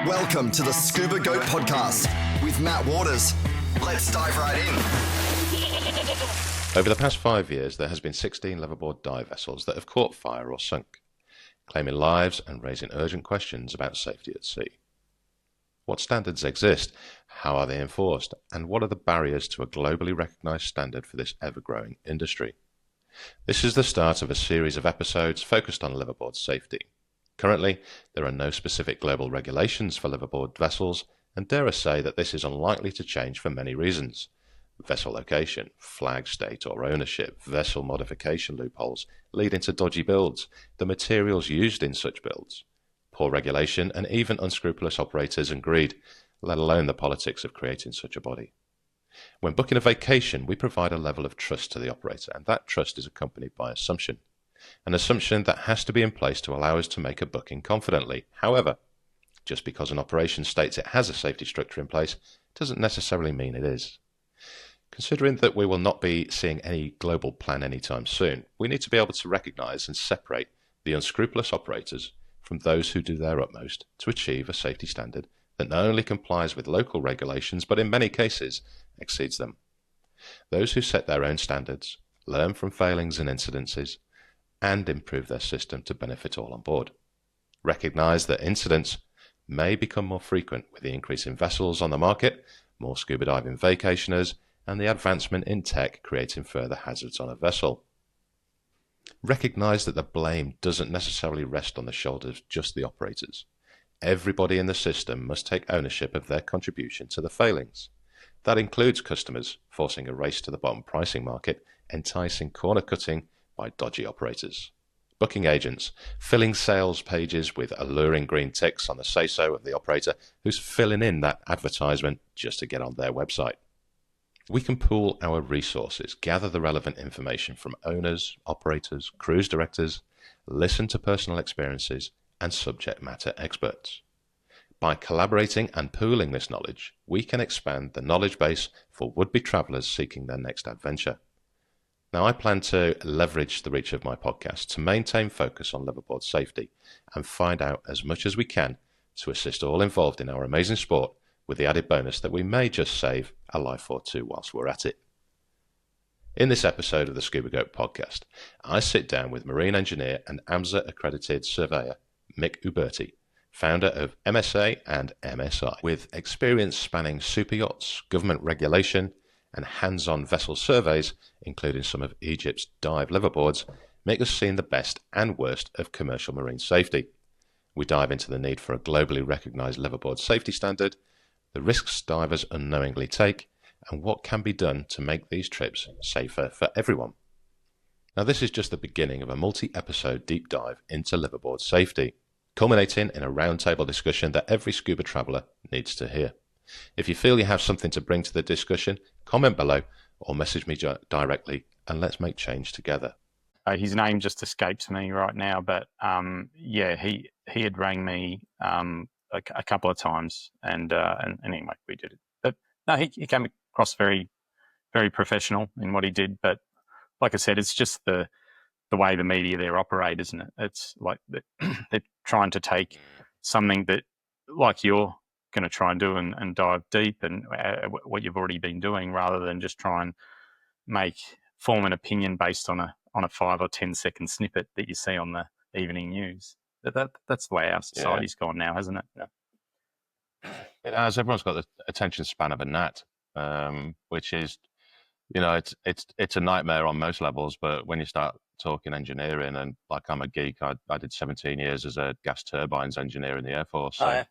Welcome to the Scuba Goat Podcast with Matt Waters. Let's dive right in. Over the past 5 years, there has been 16 liveaboard dive vessels that have caught fire or sunk, claiming lives and raising urgent questions about safety at sea. What standards exist, how are they enforced, and what are the barriers to a globally recognised standard for this ever-growing industry? This is the start of a series of episodes focused on liveaboard safety. Currently, there are no specific global regulations for liveaboard vessels, and dare I say that this is unlikely to change for many reasons. Vessel location, flag state or ownership, vessel modification loopholes leading to dodgy builds, the materials used in such builds, poor regulation, and even unscrupulous operators and greed, let alone the politics of creating such a body. When booking a vacation, we provide a level of trust to the operator, and that trust is accompanied by assumption. An assumption that has to be in place to allow us to make a booking confidently. However, just because an operation states it has a safety structure in place doesn't necessarily mean it is. Considering that we will not be seeing any global plan anytime soon, we need to be able to recognise and separate the unscrupulous operators from those who do their utmost to achieve a safety standard that not only complies with local regulations, but in many cases exceeds them. Those who set their own standards, learn from failings and incidences, and improve their system to benefit all on board. Recognise that incidents may become more frequent with the increase in vessels on the market, more scuba diving vacationers, and the advancement in tech creating further hazards on a vessel. Recognise that the blame doesn't necessarily rest on the shoulders of just the operators. Everybody in the system must take ownership of their contribution to the failings. That includes customers forcing a race to the bottom pricing market, enticing corner cutting by dodgy operators, booking agents, filling sales pages with alluring green ticks on the say-so of the operator who's filling in that advertisement just to get on their website. We can pool our resources, gather the relevant information from owners, operators, cruise directors, listen to personal experiences and subject matter experts. By collaborating and pooling this knowledge, we can expand the knowledge base for would-be travellers seeking their next adventure. Now, I plan to leverage the reach of my podcast to maintain focus on liveaboard safety and find out as much as we can to assist all involved in our amazing sport, with the added bonus that we may just save a life or two whilst we're at it. In this episode of the Scuba Goat podcast, I sit down with marine engineer and AMSA accredited surveyor Mick Uberti, founder of MSA and MSI, with experience spanning super yachts, government regulation, and hands-on vessel surveys, including some of Egypt's dive liveaboards, make us see the best and worst of commercial marine safety. We dive into the need for a globally recognised liveaboard safety standard, the risks divers unknowingly take, and what can be done to make these trips safer for everyone. Now, this is just the beginning of a multi-episode deep dive into liveaboard safety, culminating in a roundtable discussion that every scuba traveller needs to hear. If you feel you have something to bring to the discussion, comment below or message me directly and let's make change together. His name just escapes me right now, but he had rang me a couple of times, and anyway, we did it. But no, he came across very, very professional in what he did. But like I said, it's just the way the media there operate, isn't it? It's like they're trying to take something that, like you're going to try and do and dive deep and what you've already been doing, rather than just try and form an opinion based on a 5 or 10 second snippet that you see on the evening news. That's the way our society's gone now, hasn't it? Yeah. It has. Everyone's got the attention span of a gnat, which is, it's a nightmare on most levels. But when you start talking engineering, and like I'm a geek, I did 17 years as a gas turbines engineer in the Air Force. So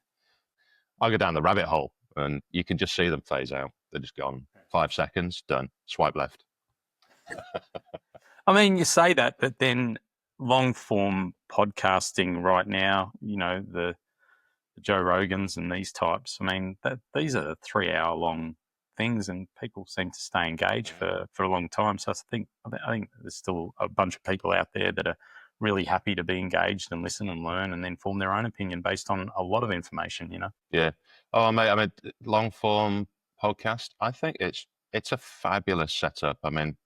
I go down the rabbit hole and you can just see them phase out. They're just gone. 5 seconds, done. Swipe left. I mean, you say that, but then long form podcasting right now, the Joe Rogans and these types, I mean, these are 3-hour long things and people seem to stay engaged for a long time. So I think there's still a bunch of people out there that are really happy to be engaged and listen and learn and then form their own opinion based on a lot of information, Yeah. Oh, mate, I mean, long form podcast, I think it's a fabulous setup. I mean,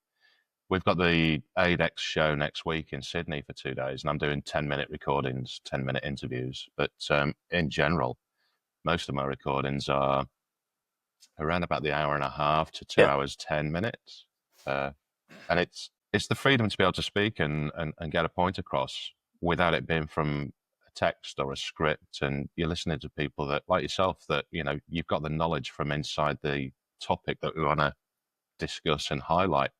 we've got the AIDEX show next week in Sydney for 2 days, and I'm doing 10-minute recordings, 10-minute interviews. But in general, most of my recordings are around about the hour and a half to 2 hours, 10 minutes. And it's the freedom to be able to speak and get a point across without it being from a text or a script. And you're listening to people that, like yourself, that, you've got the knowledge from inside the topic that we want to discuss and highlight.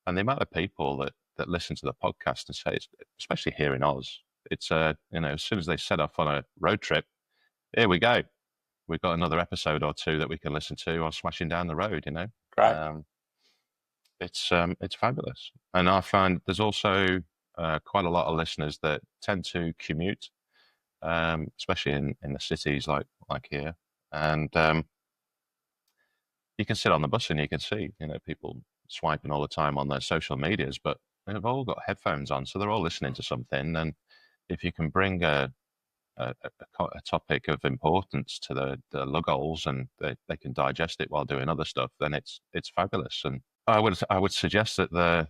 And the amount of people that listen to the podcast and say, especially here in Oz, it's, as soon as they set off on a road trip, here we go. We've got another episode or two that we can listen to while smashing down the road, Right. It's fabulous. And I find there's also quite a lot of listeners that tend to commute, especially in the cities like here. And you can sit on the bus and you can see, people swiping all the time on their social medias, but they've all got headphones on, so they're all listening to something. And if you can bring a topic of importance to the luggols and they can digest it while doing other stuff, then it's fabulous. And I would suggest that the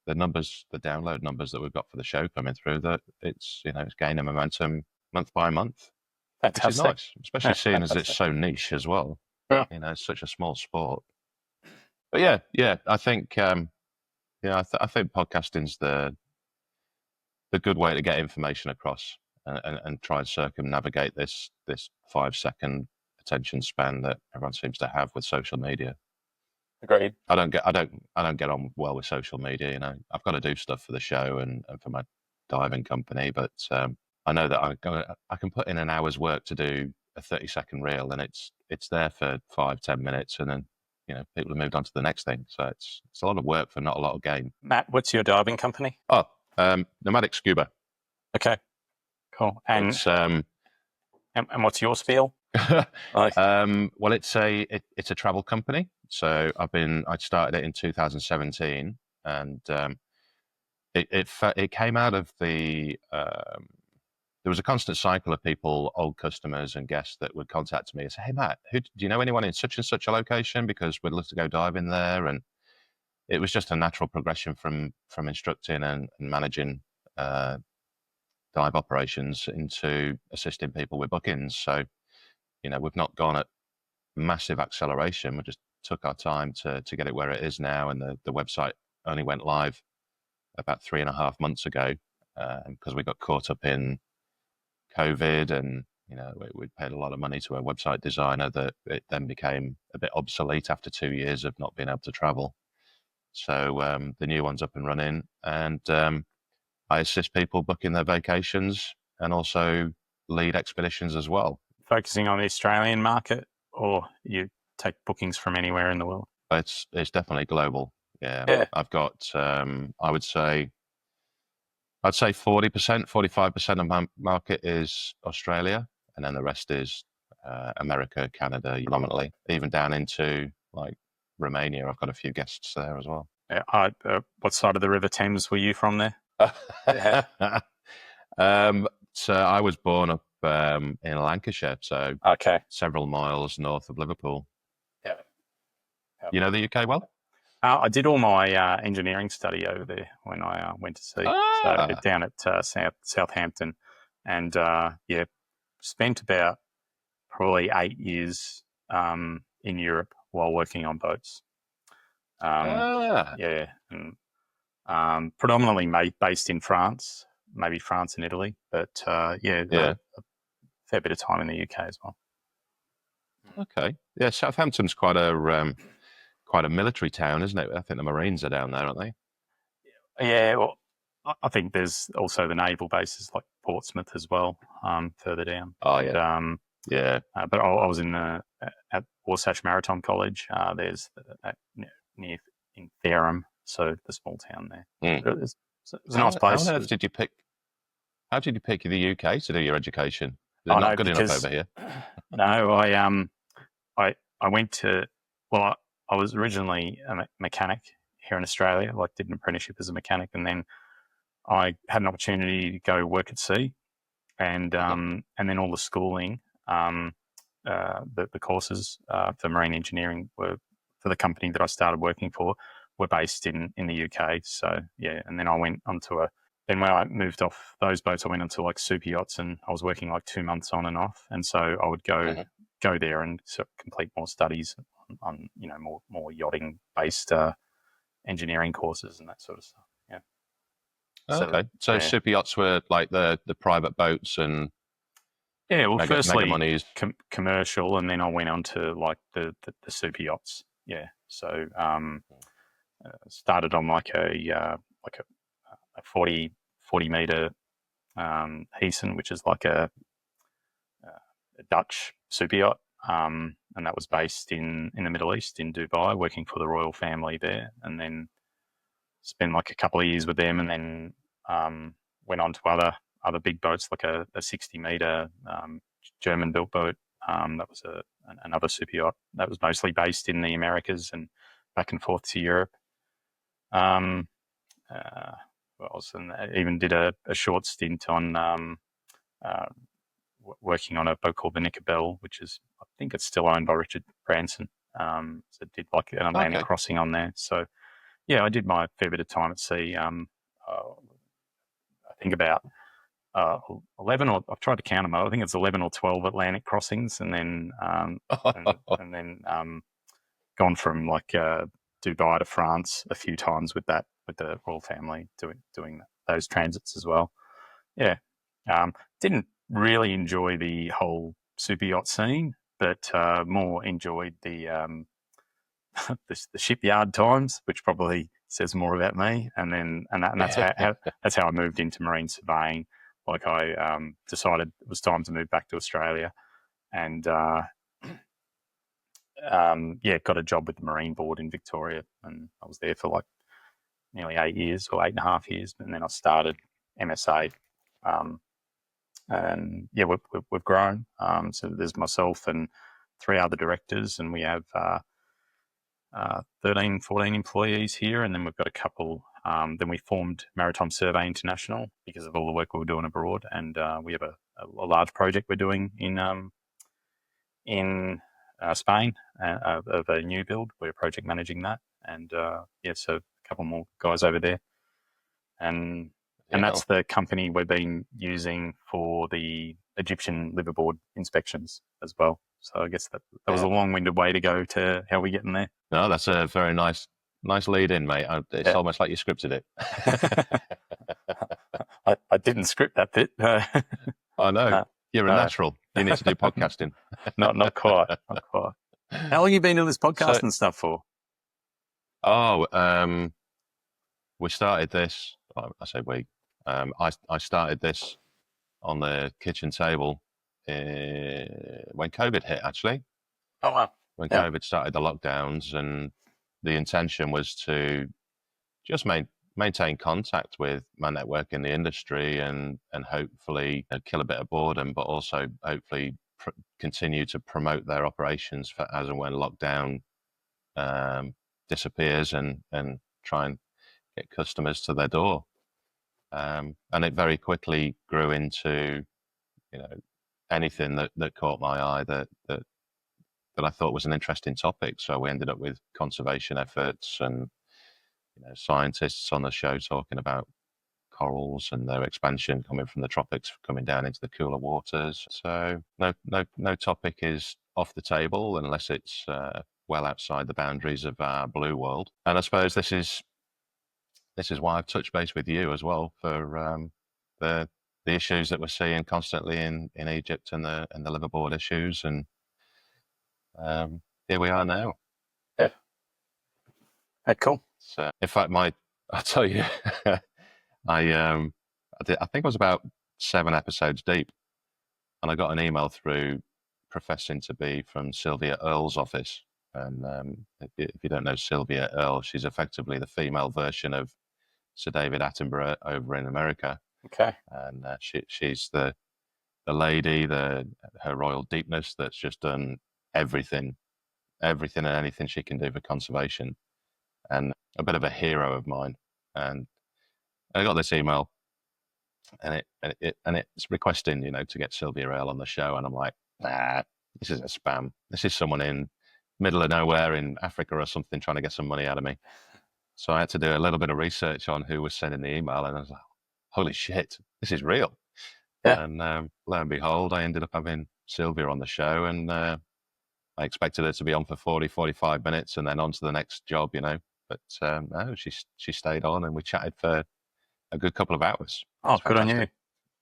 download numbers that we've got for the show coming through, that it's gaining momentum month by month. Fantastic. Which is nice, especially seeing as it's so niche as well. Yeah. It's such a small sport. But yeah, I think I think podcasting's the good way to get information across and try and circumnavigate this 5-second attention span that everyone seems to have with social media. Agreed. I don't get on well with social media. I've got to do stuff for the show and for my diving company, but I know that I can put in an hour's work to do a 30-second reel, and it's there for 5-10 minutes, and then people have moved on to the next thing. So it's a lot of work for not a lot of gain. Matt, what's your diving company? Nomadic Scuba. Okay, cool. And and what's your spiel? Well, it's a travel company. So I started it in 2017, and it came out of the. There was a constant cycle of people, old customers and guests, that would contact me and say, "Hey Matt, do you know anyone in such and such a location? Because we'd love to go diving there." And it was just a natural progression from instructing and managing dive operations into assisting people with bookings. So, we've not gone at massive acceleration. We just took our time to get it where it is now. And the website only went live about 3.5 months ago because we got caught up in COVID, and we paid a lot of money to a website designer that it then became a bit obsolete after 2 years of not being able to travel. So the new one's up and running, and I assist people booking their vacations and also lead expeditions as well. Focusing on the Australian market, or you take bookings from anywhere in the world? It's definitely global. Yeah. I've got I'd say 40%, 45% of my market is Australia, and then the rest is America, Canada, predominantly, even down into like Romania. I've got a few guests there as well. Yeah. What side of the River Thames were you from there? So I was born up in Lancashire, so several miles north of Liverpool. Yeah. You know the UK well? I did all my engineering study over there when I went to sea. So down at Southampton, and spent about probably 8 years in Europe while working on boats. Yeah, and predominantly based in France, maybe France and Italy, but a fair bit of time in the UK as well. Okay, yeah, Southampton's quite a military town, isn't it? I think the Marines are down there, aren't they? Yeah, well, I think there's also the naval bases like Portsmouth as well, further down. Oh, yeah. But I was at Wasatch Maritime College. There's near in Fareham, so the small town there. It was a nice place. How did you pick the UK to do your education? They're not good enough over here. No, I went to, well, I was originally a mechanic here in Australia, did an apprenticeship as a mechanic, and then I had an opportunity to go work at sea, and then all the schooling, the courses for marine engineering were for the company that I started working for were based in the UK. So yeah, and then I went onto then when I moved off those boats, I went onto super yachts, and I was working 2 months on and off, and so I would go go there and sort of complete more studies on more yachting based engineering courses and that sort of stuff. Yeah. Okay. So super yachts were like the private boats and well, firstly mega commercial, and then I went on to like the super yachts. Yeah. So started on like a 40 meter Heesen, which is like a Dutch super yacht, and that was based in the Middle East, in Dubai, working for the royal family there, and then spent like a couple of years with them, and then went on to other big boats, like a 60 meter German built boat. That was another super yacht that was mostly based in the Americas and back and forth to Europe. What else? And I even did a short stint on working on a boat called the Nickerbell, which is, I think it's still owned by Richard Branson. So it did like an Atlantic crossing on there. So yeah, I did my fair bit of time at sea. I think about 11, or I've tried to count them. I think it's 11 or 12 Atlantic crossings, and then gone from like Dubai to France a few times with the royal family doing those transits as well. Yeah, didn't really enjoy the whole super yacht scene, but more enjoyed the shipyard times, which probably says more about me. And that's how I moved into marine surveying. Like I decided it was time to move back to Australia, and got a job with the Marine Board in Victoria, and I was there for like nearly 8 years or 8.5 years, and then I started MSA. And yeah, we've grown. So there's myself and 3 other directors, and we have 13, 14 employees here, and then we've got a couple. Then we formed Maritime Survey International because of all the work we were doing abroad, and we have a large project we're doing in Spain of a new build. We're project managing that, and so a couple more guys over there, and that's the company we've been using for the Egyptian liveaboard inspections as well. So I guess that was a long-winded way to go to how we're getting there. No, that's a very nice lead in, mate. It's almost like you scripted it. I didn't script that bit. I know. You're a natural. You need to do podcasting. Not quite. Not quite. How long have you been doing this podcast and stuff for? We started this. I say we. I started this on the kitchen table when COVID hit, actually. Oh, wow. When COVID started the lockdowns, and the intention was to just maintain contact with my network in the industry and hopefully kill a bit of boredom, but also hopefully continue to promote their operations for as and when lockdown disappears, and try and get customers to their door. And it very quickly grew into, anything that caught my eye that I thought was an interesting topic. So we ended up with conservation efforts and scientists on the show talking about corals and their expansion coming from the tropics, coming down into the cooler waters. So no topic is off the table unless it's well outside the boundaries of our blue world. And I suppose this is why I've touched base with you as well for the issues that we're seeing constantly in Egypt and the liveaboard issues. And here we are now. Yeah. Cool. So, in fact, I'll tell you, I think I was about 7 episodes deep, and I got an email through professing to be from Sylvia Earle's office. And if you don't know Sylvia Earle, she's effectively the female version of Sir David Attenborough over in America. Okay. And she's the lady, her royal deepness, that's just done everything and anything she can do for conservation, and a bit of a hero of mine. And I got this email, and it's requesting, to get Sylvia Earle on the show, and I'm like, nah, this is a spam. This is someone in middle of nowhere in Africa or something trying to get some money out of me. So I had to do a little bit of research on who was sending the email, and I was like, holy shit, this is real. Yeah. And lo and behold, I ended up having Sylvia on the show, and I expected her to be on for 40, 45 minutes and then on to the next job, But no, she stayed on, and we chatted for a good couple of hours. Oh, good on you.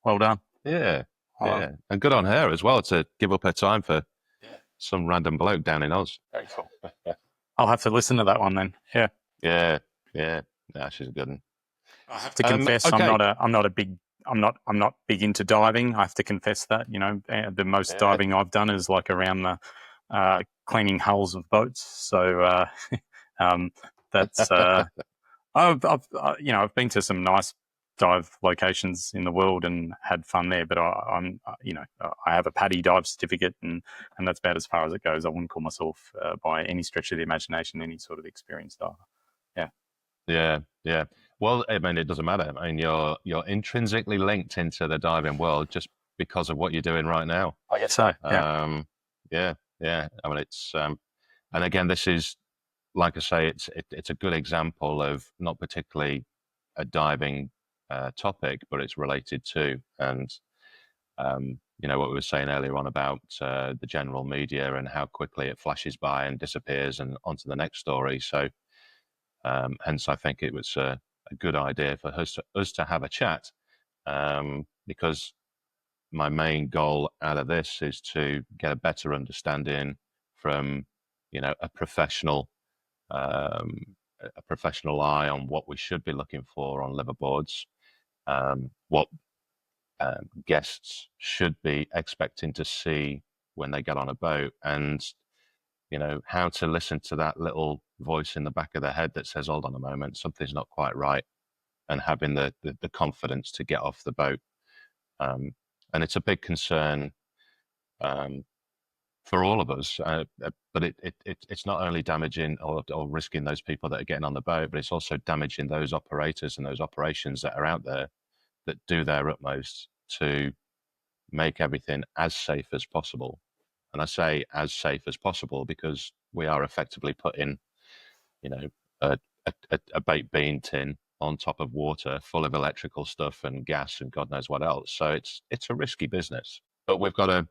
Well done. Yeah, yeah. And good on her as well to give up her time for some random bloke down in Oz. Very cool. I'll have to listen to that one then. Yeah. Yeah. No, she's a good one. I have to confess, okay. I'm not big into diving. I have to confess that. The most diving I've done is like around the cleaning hulls of boats. So that's I've been to some nice dive locations in the world and had fun there, but I have a PADI dive certificate, and that's about as far as it goes. I wouldn't call myself by any stretch of the imagination any sort of experienced diver. Yeah. Well, I mean, it doesn't matter. I mean, you're intrinsically linked into the diving world just because of what you're doing right now. I guess so. Yeah. I mean, it's and again, this is, like I say, it's a good example of not particularly a diving topic, but it's related to, and what we were saying earlier on about the general media and how quickly it flashes by and disappears and onto the next story. So hence I think it was a good idea for us to have a chat, because my main goal out of this is to get a better understanding from a professional eye on what we should be looking for on liveaboards, what guests should be expecting to see when they get on a boat, and how to listen to that little voice in the back of their head that says, hold on a moment, something's not quite right, and having the confidence to get off the boat. And it's a big concern for all of us, but it's not only damaging or risking those people that are getting on the boat, but it's also damaging those operators and those operations that are out there that do their utmost to make everything as safe as possible. And I say as safe as possible because we are effectively putting, a baked bean tin on top of water full of electrical stuff and gas and God knows what else. So it's a risky business, but we've got to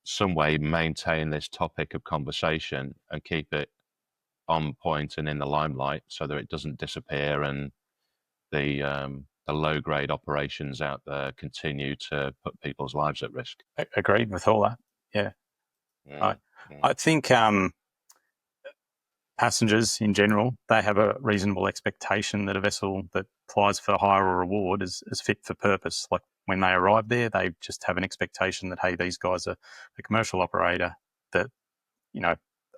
some way maintain this topic of conversation and keep it on point and in the limelight so that it doesn't disappear and the low grade operations out there continue to put people's lives at risk. Agreed with all that. Yeah. I think passengers in general, they have a reasonable expectation that a vessel that plies for hire or reward is fit for purpose. Like when they arrive there, they just have an expectation that, hey, these guys are a commercial operator, that,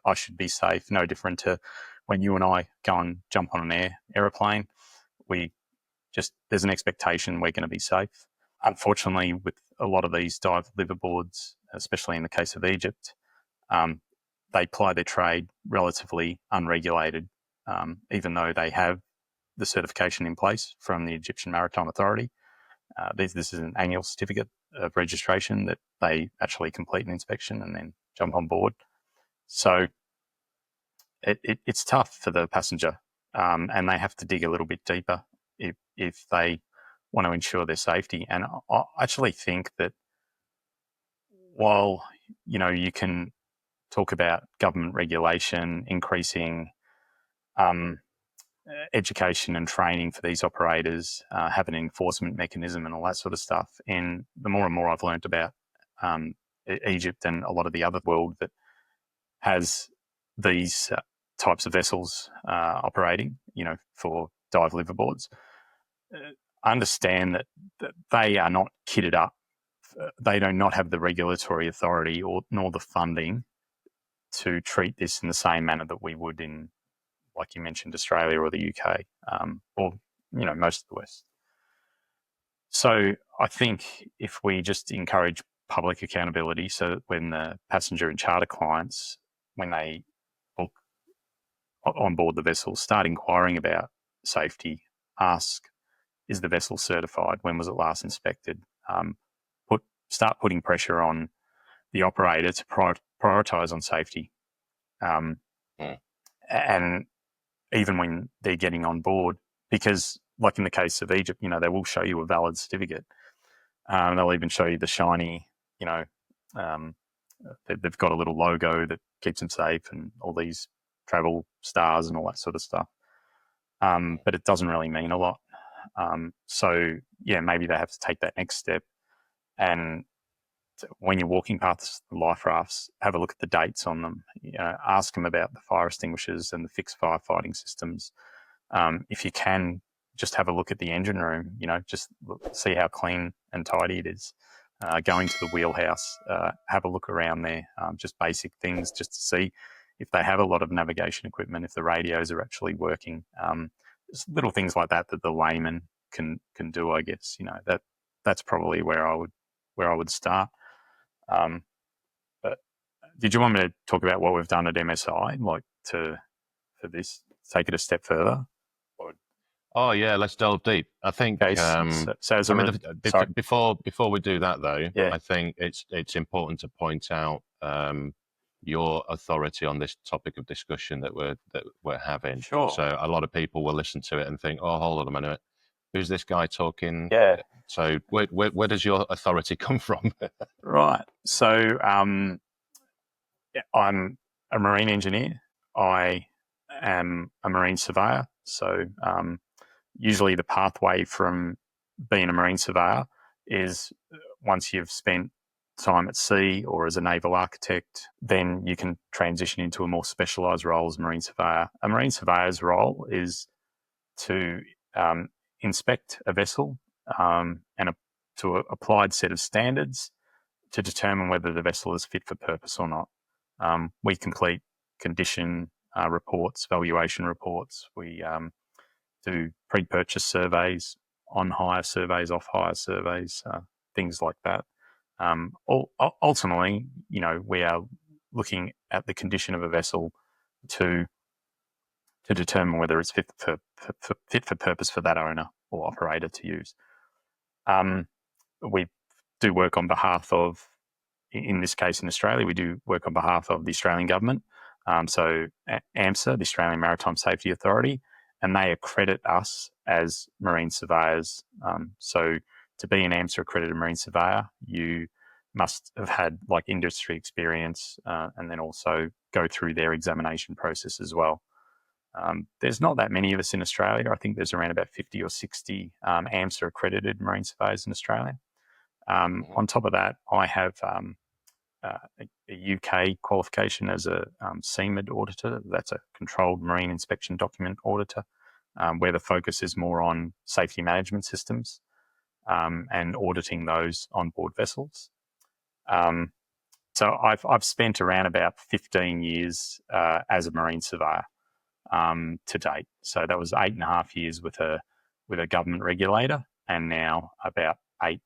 I should be safe. No different to when you and I go and jump on an aeroplane. There's an expectation we're going to be safe. Unfortunately, with a lot of these dive liveaboards, especially in the case of Egypt, they ply their trade relatively unregulated, even though they have the certification in place from the Egyptian Maritime Authority. This is an annual certificate of registration that they actually complete an inspection and then jump on board. So it's tough for the passenger, and they have to dig a little bit deeper if they want to ensure their safety. And I actually think that while, you can talk about government regulation, increasing education and training for these operators, have an enforcement mechanism and all that sort of stuff. And the more and more I've learned about Egypt and a lot of the other world that has these types of vessels operating, for dive liveaboards, I understand that they are not kitted up. They do not have the regulatory authority nor the funding to treat this in the same manner that we would in, like you mentioned, Australia or the UK, or most of the West. So I think if we just encourage public accountability, so that when the passenger and charter clients, when they book on board the vessel, start inquiring about safety, ask, is the vessel certified? When was it last inspected? Start putting pressure on the operator to prioritise on safety. And even when they're getting on board, because like in the case of Egypt, they will show you a valid certificate. They'll even show you the shiny, they've got a little logo that keeps them safe and all these travel stars and all that sort of stuff. But it doesn't really mean a lot. So yeah, maybe they have to take that next step. And when you're walking past the life rafts, have a look at the dates on them. Ask them about the fire extinguishers and the fixed firefighting systems. If you can, just have a look at the engine room. Just see how clean and tidy it is. Going to the wheelhouse, have a look around there. Just basic things, just to see if they have a lot of navigation equipment, if the radios are actually working. Just little things like that the layman can do, I guess. That's probably where I would start. But did you want me to talk about what we've done at MSI, for this, take it a step further? Oh yeah, let's delve deep. I think. Okay, before we do that though, yeah. I think it's important to point out your authority on this topic of discussion that we're having. Sure. So a lot of people will listen to it and think, "Oh, hold on a minute, who's this guy talking?" Yeah. So where does your authority come from? Right. So I'm a marine engineer. I am a marine surveyor. So usually the pathway from being a marine surveyor is once you've spent time at sea or as a naval architect, then you can transition into a more specialised role as a marine surveyor. A marine surveyor's role is to inspect a vessel to an applied set of standards to determine whether the vessel is fit for purpose or not. We complete condition reports, valuation reports. We do pre-purchase surveys, on-hire surveys, off-hire surveys, things like that. Ultimately, we are looking at the condition of a vessel to determine whether it's fit for purpose for that owner or operator to use. We do work on behalf of, in this case in Australia, we do work on behalf of the Australian government. So AMSA, the Australian Maritime Safety Authority, and they accredit us as marine surveyors. So to be an AMSA accredited marine surveyor, you must have had industry experience and then also go through their examination process as well. There's not that many of us in Australia. I think there's around about 50 or 60 AMSA accredited marine surveyors in Australia. On top of that, I have a UK qualification as a CMID auditor. That's a controlled marine inspection document auditor, where the focus is more on safety management systems and auditing those on board vessels. So I've spent around about 15 years as a marine surveyor to date. So that was 8.5 years with a government regulator, and now about 8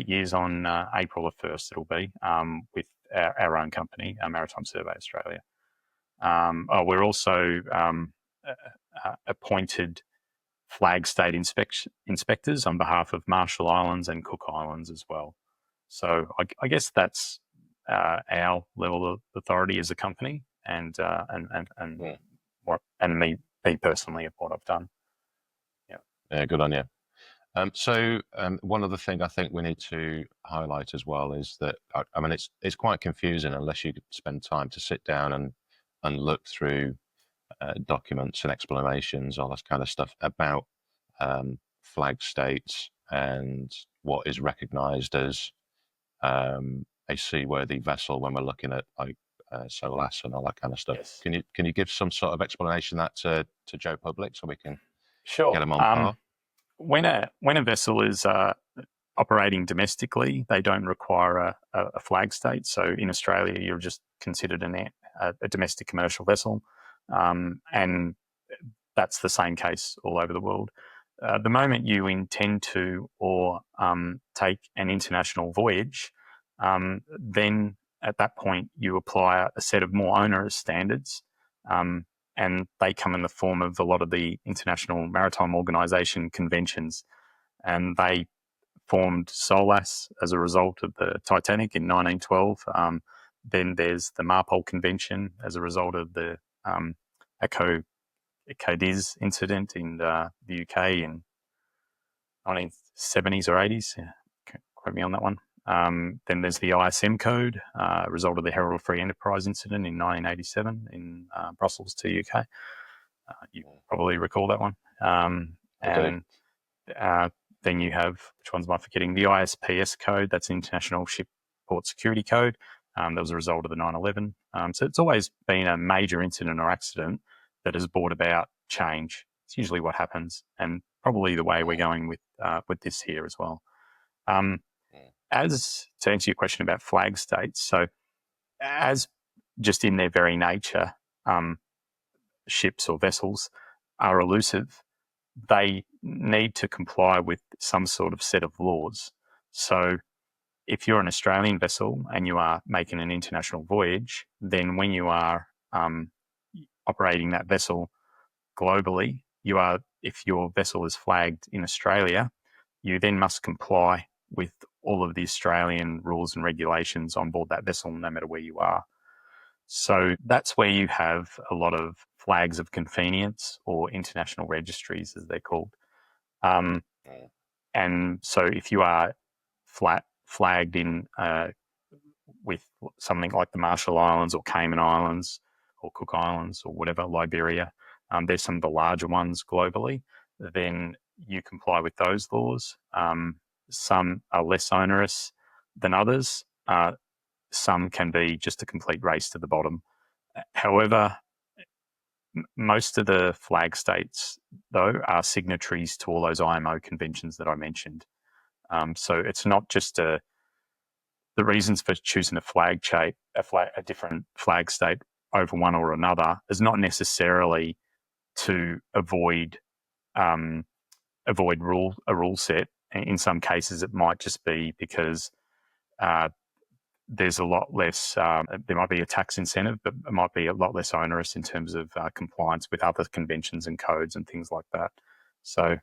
years on April the 1st it'll be with our own company, Maritime Survey Australia. We're also appointed flag state inspectors on behalf of Marshall Islands and Cook Islands as well. So I guess that's our level of authority as a company, and me personally of what I've done. Yeah, good on you. So one other thing I think we need to highlight as well is that, I mean, it's quite confusing unless you spend time to sit down and look through documents and explanations, all that kind of stuff about flag states and what is recognised as a seaworthy vessel when we're looking at SOLAS and all that kind of stuff. Yes. Can you give some sort of explanation that to Joe Public so we can Sure. get them on par? When a vessel is operating domestically, they don't require a flag state. So in Australia, you're just considered a domestic commercial vessel, and that's the same case all over the world. The moment you intend to or take an international voyage, then at that point you apply a set of more onerous standards, and they come in the form of a lot of the International Maritime Organization conventions. And they formed SOLAS as a result of the Titanic in 1912. Then there's the MARPOL Convention as a result of the Cadiz incident in the UK in 1970s or 80s. Quote me on that one. Then there's the ISM code, a result of the Herald Free Enterprise incident in 1987 in Brussels to UK. You probably recall that one. And then you have, which one's am I forgetting? The ISPS code, that's International Ship Port Security Code. That was a result of the 9/11. So it's always been a major incident or accident that has brought about change. It's usually what happens, and probably the way we're going with this here as well. As to answer your question about flag states, so as just in their very nature, ships or vessels are elusive, they need to comply with some sort of set of laws. So if you're an Australian vessel and you are making an international voyage, then when you are operating that vessel globally, if your vessel is flagged in Australia, you then must comply with all of the Australian rules and regulations on board that vessel, no matter where you are. So that's where you have a lot of flags of convenience, or international registries, as they're called. And so if you are flagged in with something like the Marshall Islands or Cayman Islands or Cook Islands or whatever, Liberia, there's some of the larger ones globally, then you comply with those laws. Some are less onerous than others. Some can be just a complete race to the bottom. However, most of the flag states, though, are signatories to all those IMO conventions that I mentioned. So it's not just the reasons for choosing a different flag state over one or another is not necessarily to avoid a rule set. In some cases, it might just be because there's a lot less, there might be a tax incentive, but it might be a lot less onerous in terms of compliance with other conventions and codes and things like that. So,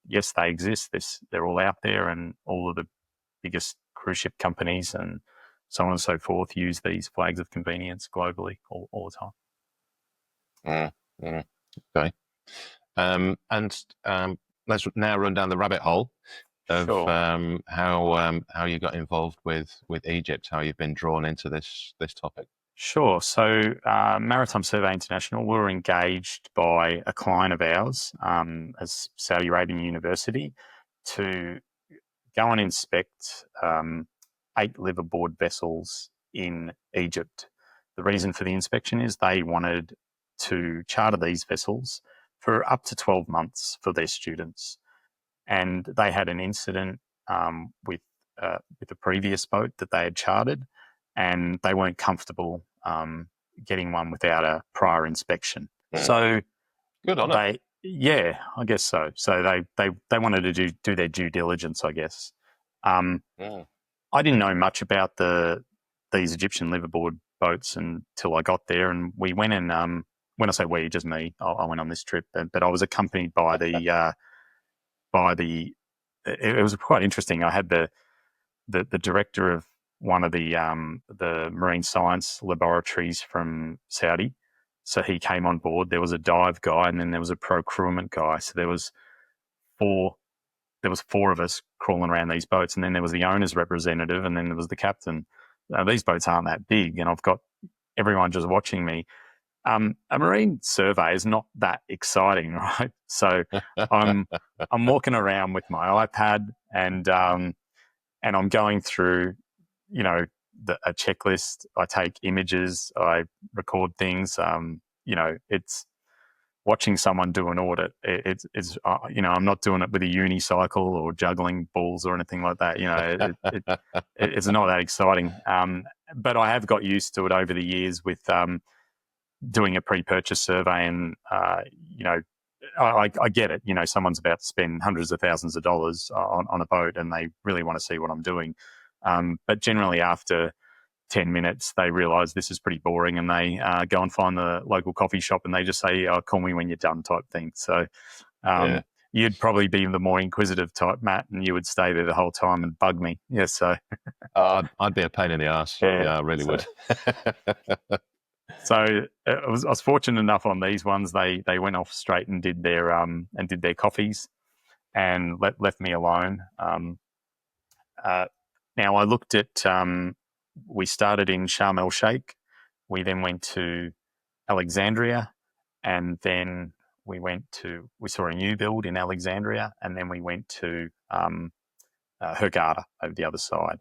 yes, they exist. They're all out there, and all of the biggest cruise ship companies and so on and so forth use these flags of convenience globally all the time. Okay. And let's now run down the rabbit hole of how you got involved with Egypt, how you've been drawn into this topic. Sure. So Maritime Survey International, we were engaged by a client of ours, as Saudi Arabian University, to go and inspect 8 liveaboard vessels in Egypt. The reason for the inspection is they wanted to charter these vessels for up to 12 months for their students. And they had an incident with a previous boat that they had chartered, and they weren't comfortable getting one without a prior inspection. So good on it. Yeah, I guess so. So they wanted to do their due diligence, I guess. I didn't know much about these Egyptian liveaboard boats until I got there, and we went and when I say we, just me, I went on this trip, but I was accompanied by it was quite interesting. I had the director of one of the marine science laboratories from Saudi. So he came on board. There was a dive guy, and then there was a procurement guy. So there was four of us crawling around these boats, and then there was the owner's representative, and then there was the captain. These boats aren't that big, and I've got everyone just watching me. A marine survey is not that exciting, right? So I'm walking around with my iPad, and I'm going through, a checklist. I take images, I record things. It's watching someone do an audit. It's I'm not doing it with a unicycle or juggling balls or anything like that. It's not that exciting. But I have got used to it over the years with doing a pre-purchase survey, and I get it. Someone's about to spend hundreds of thousands of dollars on a boat, and they really want to see what I'm doing. But generally, after 10 minutes, they realise this is pretty boring, and they go and find the local coffee shop, and they just say, "Call me when you're done," type thing. So you'd probably be the more inquisitive type, Matt, and you would stay there the whole time and bug me. Yeah, so I'd be a pain in the ass. Yeah, I really would. So I was fortunate enough on these ones. They went off straight and did their coffees, and left me alone. Now, I looked at, we started in Sharm el Sheikh. We then went to Alexandria, and then we saw a new build in Alexandria, and then we went to Hurghada over the other side.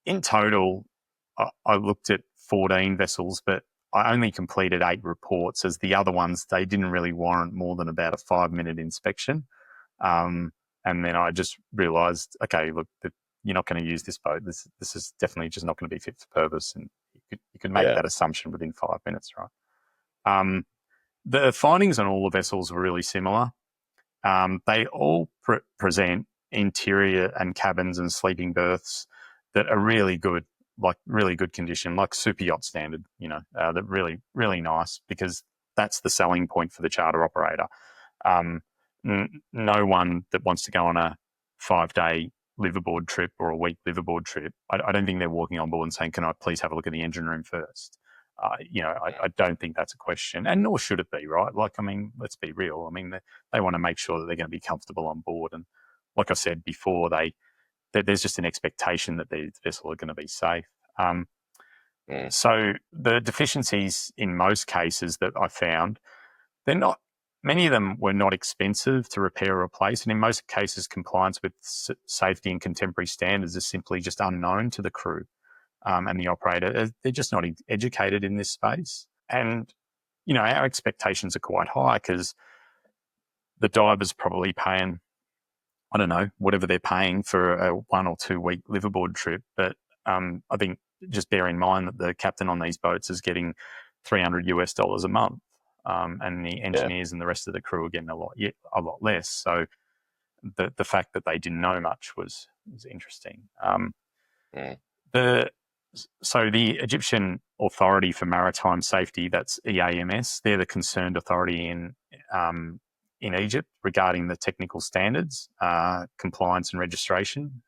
In total, I looked at 14 vessels, but I only completed 8 reports, as the other ones, they didn't really warrant more than about a 5-minute inspection. And then I just realised, okay, look, you're not going to use this boat. This is definitely just not going to be fit for purpose. And you could make that assumption within 5 minutes, right? The findings on all the vessels were really similar. They all present interior and cabins and sleeping berths that are really good, like really good condition, like super yacht standard, that really, really nice, because that's the selling point for the charter operator. No one that wants to go on a 5-day liveaboard trip or a week liveaboard trip, I don't think they're walking on board and saying, can I please have a look at the engine room first? I don't think that's a question, and nor should it be, right? Like, I mean, let's be real. I mean, they want to make sure that they're going to be comfortable on board. And like I said before, there's just an expectation that the vessel are going to be safe. So the deficiencies in most cases that I found, many of them were not expensive to repair or replace. And in most cases, compliance with safety and contemporary standards is simply just unknown to the crew and the operator. They're just not educated in this space. And, our expectations are quite high, because the diver's probably paying, I don't know, whatever they're paying for a 1 or 2 week liveaboard trip. But I think just bear in mind that the captain on these boats is getting $300 a month, and the engineers and the rest of the crew are getting a lot less. So the fact that they didn't know much was interesting. So the Egyptian Authority for Maritime Safety, that's EAMS, they're the concerned authority in Egypt regarding the technical standards, compliance and registration.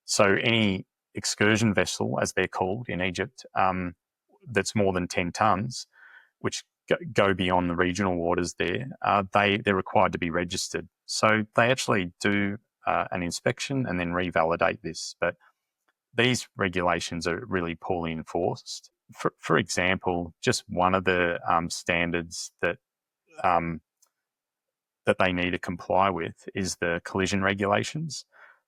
So any excursion vessel, as they're called in Egypt, that's more than 10 tonnes, which go beyond the regional waters there, they're required to be registered. So they actually do an inspection and then revalidate this. But these regulations are really poorly enforced. For example, just one of the standards that they need to comply with is the collision regulations.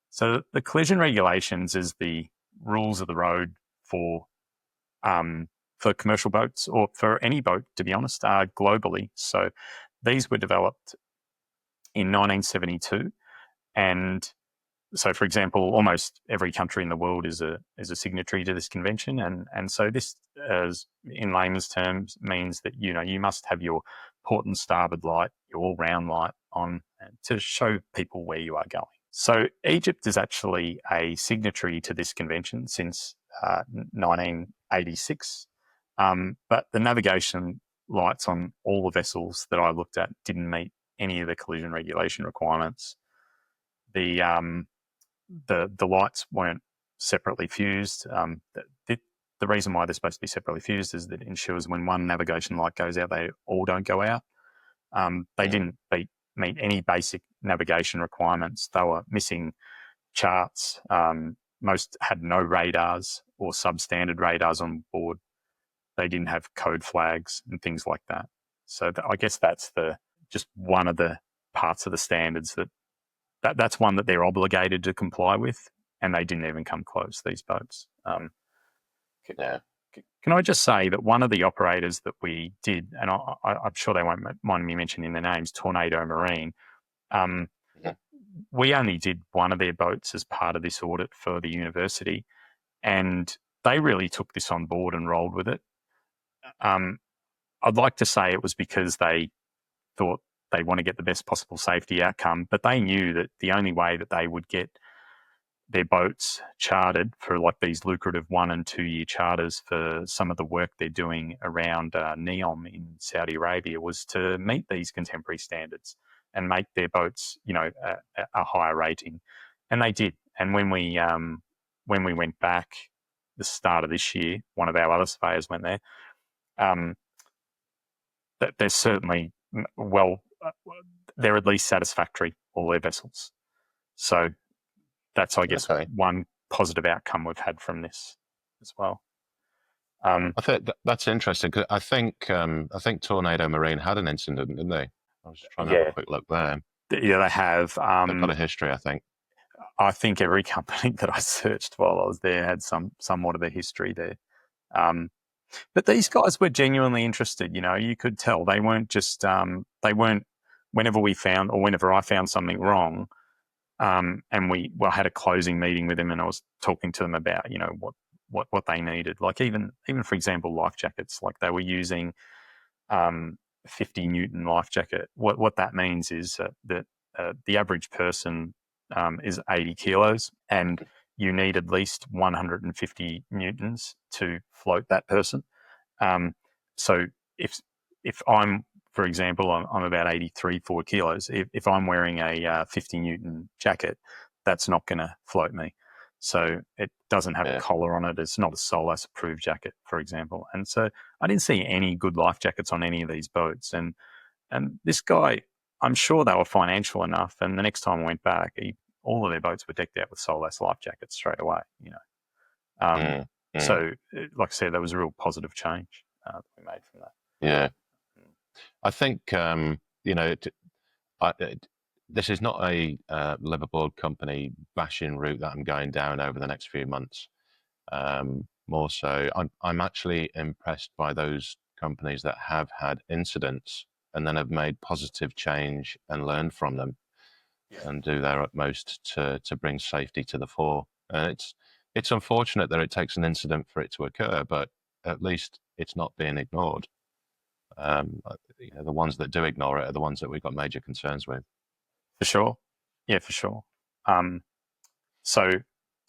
So the collision regulations is the rules of the road for commercial boats, or for any boat, to be honest, globally. So these were developed in 1972, and so, for example, almost every country in the world is a signatory to this convention, and so this, as in layman's terms, means that you must have your port and starboard light, your all-round light on, to show people where you are going. So Egypt is actually a signatory to this convention since 1986, but the navigation lights on all the vessels that I looked at didn't meet any of the collision regulation requirements. The lights weren't separately fused. The reason why they're supposed to be separately fused is that it ensures when one navigation light goes out, they all don't go out. They didn't meet any basic navigation requirements. They were missing charts. Most had no radars or substandard radars on board. They didn't have code flags and things like that. So I guess that's just one of the parts of the standards that's one that they're obligated to comply with, and they didn't even come close, these boats. Can I just say that one of the operators that we did, and I'm sure they won't mind me mentioning their names, Tornado Marine, we only did one of their boats as part of this audit for the university, and they really took this on board and rolled with it. I'd like to say it was because they thought they want to get the best possible safety outcome, but they knew that the only way that they would get their boats chartered for like these lucrative 1 and 2 year charters for some of the work they're doing around NEOM in Saudi Arabia was to meet these contemporary standards and make their boats, a higher rating. And they did. And when we went back the start of this year, one of our other surveyors went there, that they're certainly they're at least satisfactory, all their vessels. So that's, I guess, one positive outcome we've had from this as well. I think that's interesting, because I think Tornado Marine had an incident, didn't they? I was just trying to have a quick look there. Yeah, they have. They've got a history, I think. I think every company that I searched while I was there had somewhat of a history there. But these guys were genuinely interested. You could tell they weren't just whenever I found something wrong, and we had a closing meeting with them, and I was talking to them about what they needed. Like even for example, life jackets. Like they were using 50 Newton life jacket. What that means is that the average person is 80 kilos, and you need at least 150 newtons to float that person. So if I'm, for example, I'm about 4 kilos. If I'm wearing a 50 Newton jacket, that's not going to float me. So it doesn't have a collar on it. It's not a SOLAS approved jacket, for example. And so I didn't see any good life jackets on any of these boats. And this guy, I'm sure they were financial enough. And the next time I went back, all of their boats were decked out with SOLAS life jackets straight away. So, like I said, that was a real positive change that we made from that. Yeah, I think this is not a liveaboard company bashing route that I'm going down over the next few months. More so, I'm actually impressed by those companies that have had incidents and then have made positive change and learned from them, and do their utmost to bring safety to the fore. And it's unfortunate that it takes an incident for it to occur, but at least it's not being ignored. The ones that do ignore it are the ones that we've got major concerns with. For sure. Yeah, for sure. So do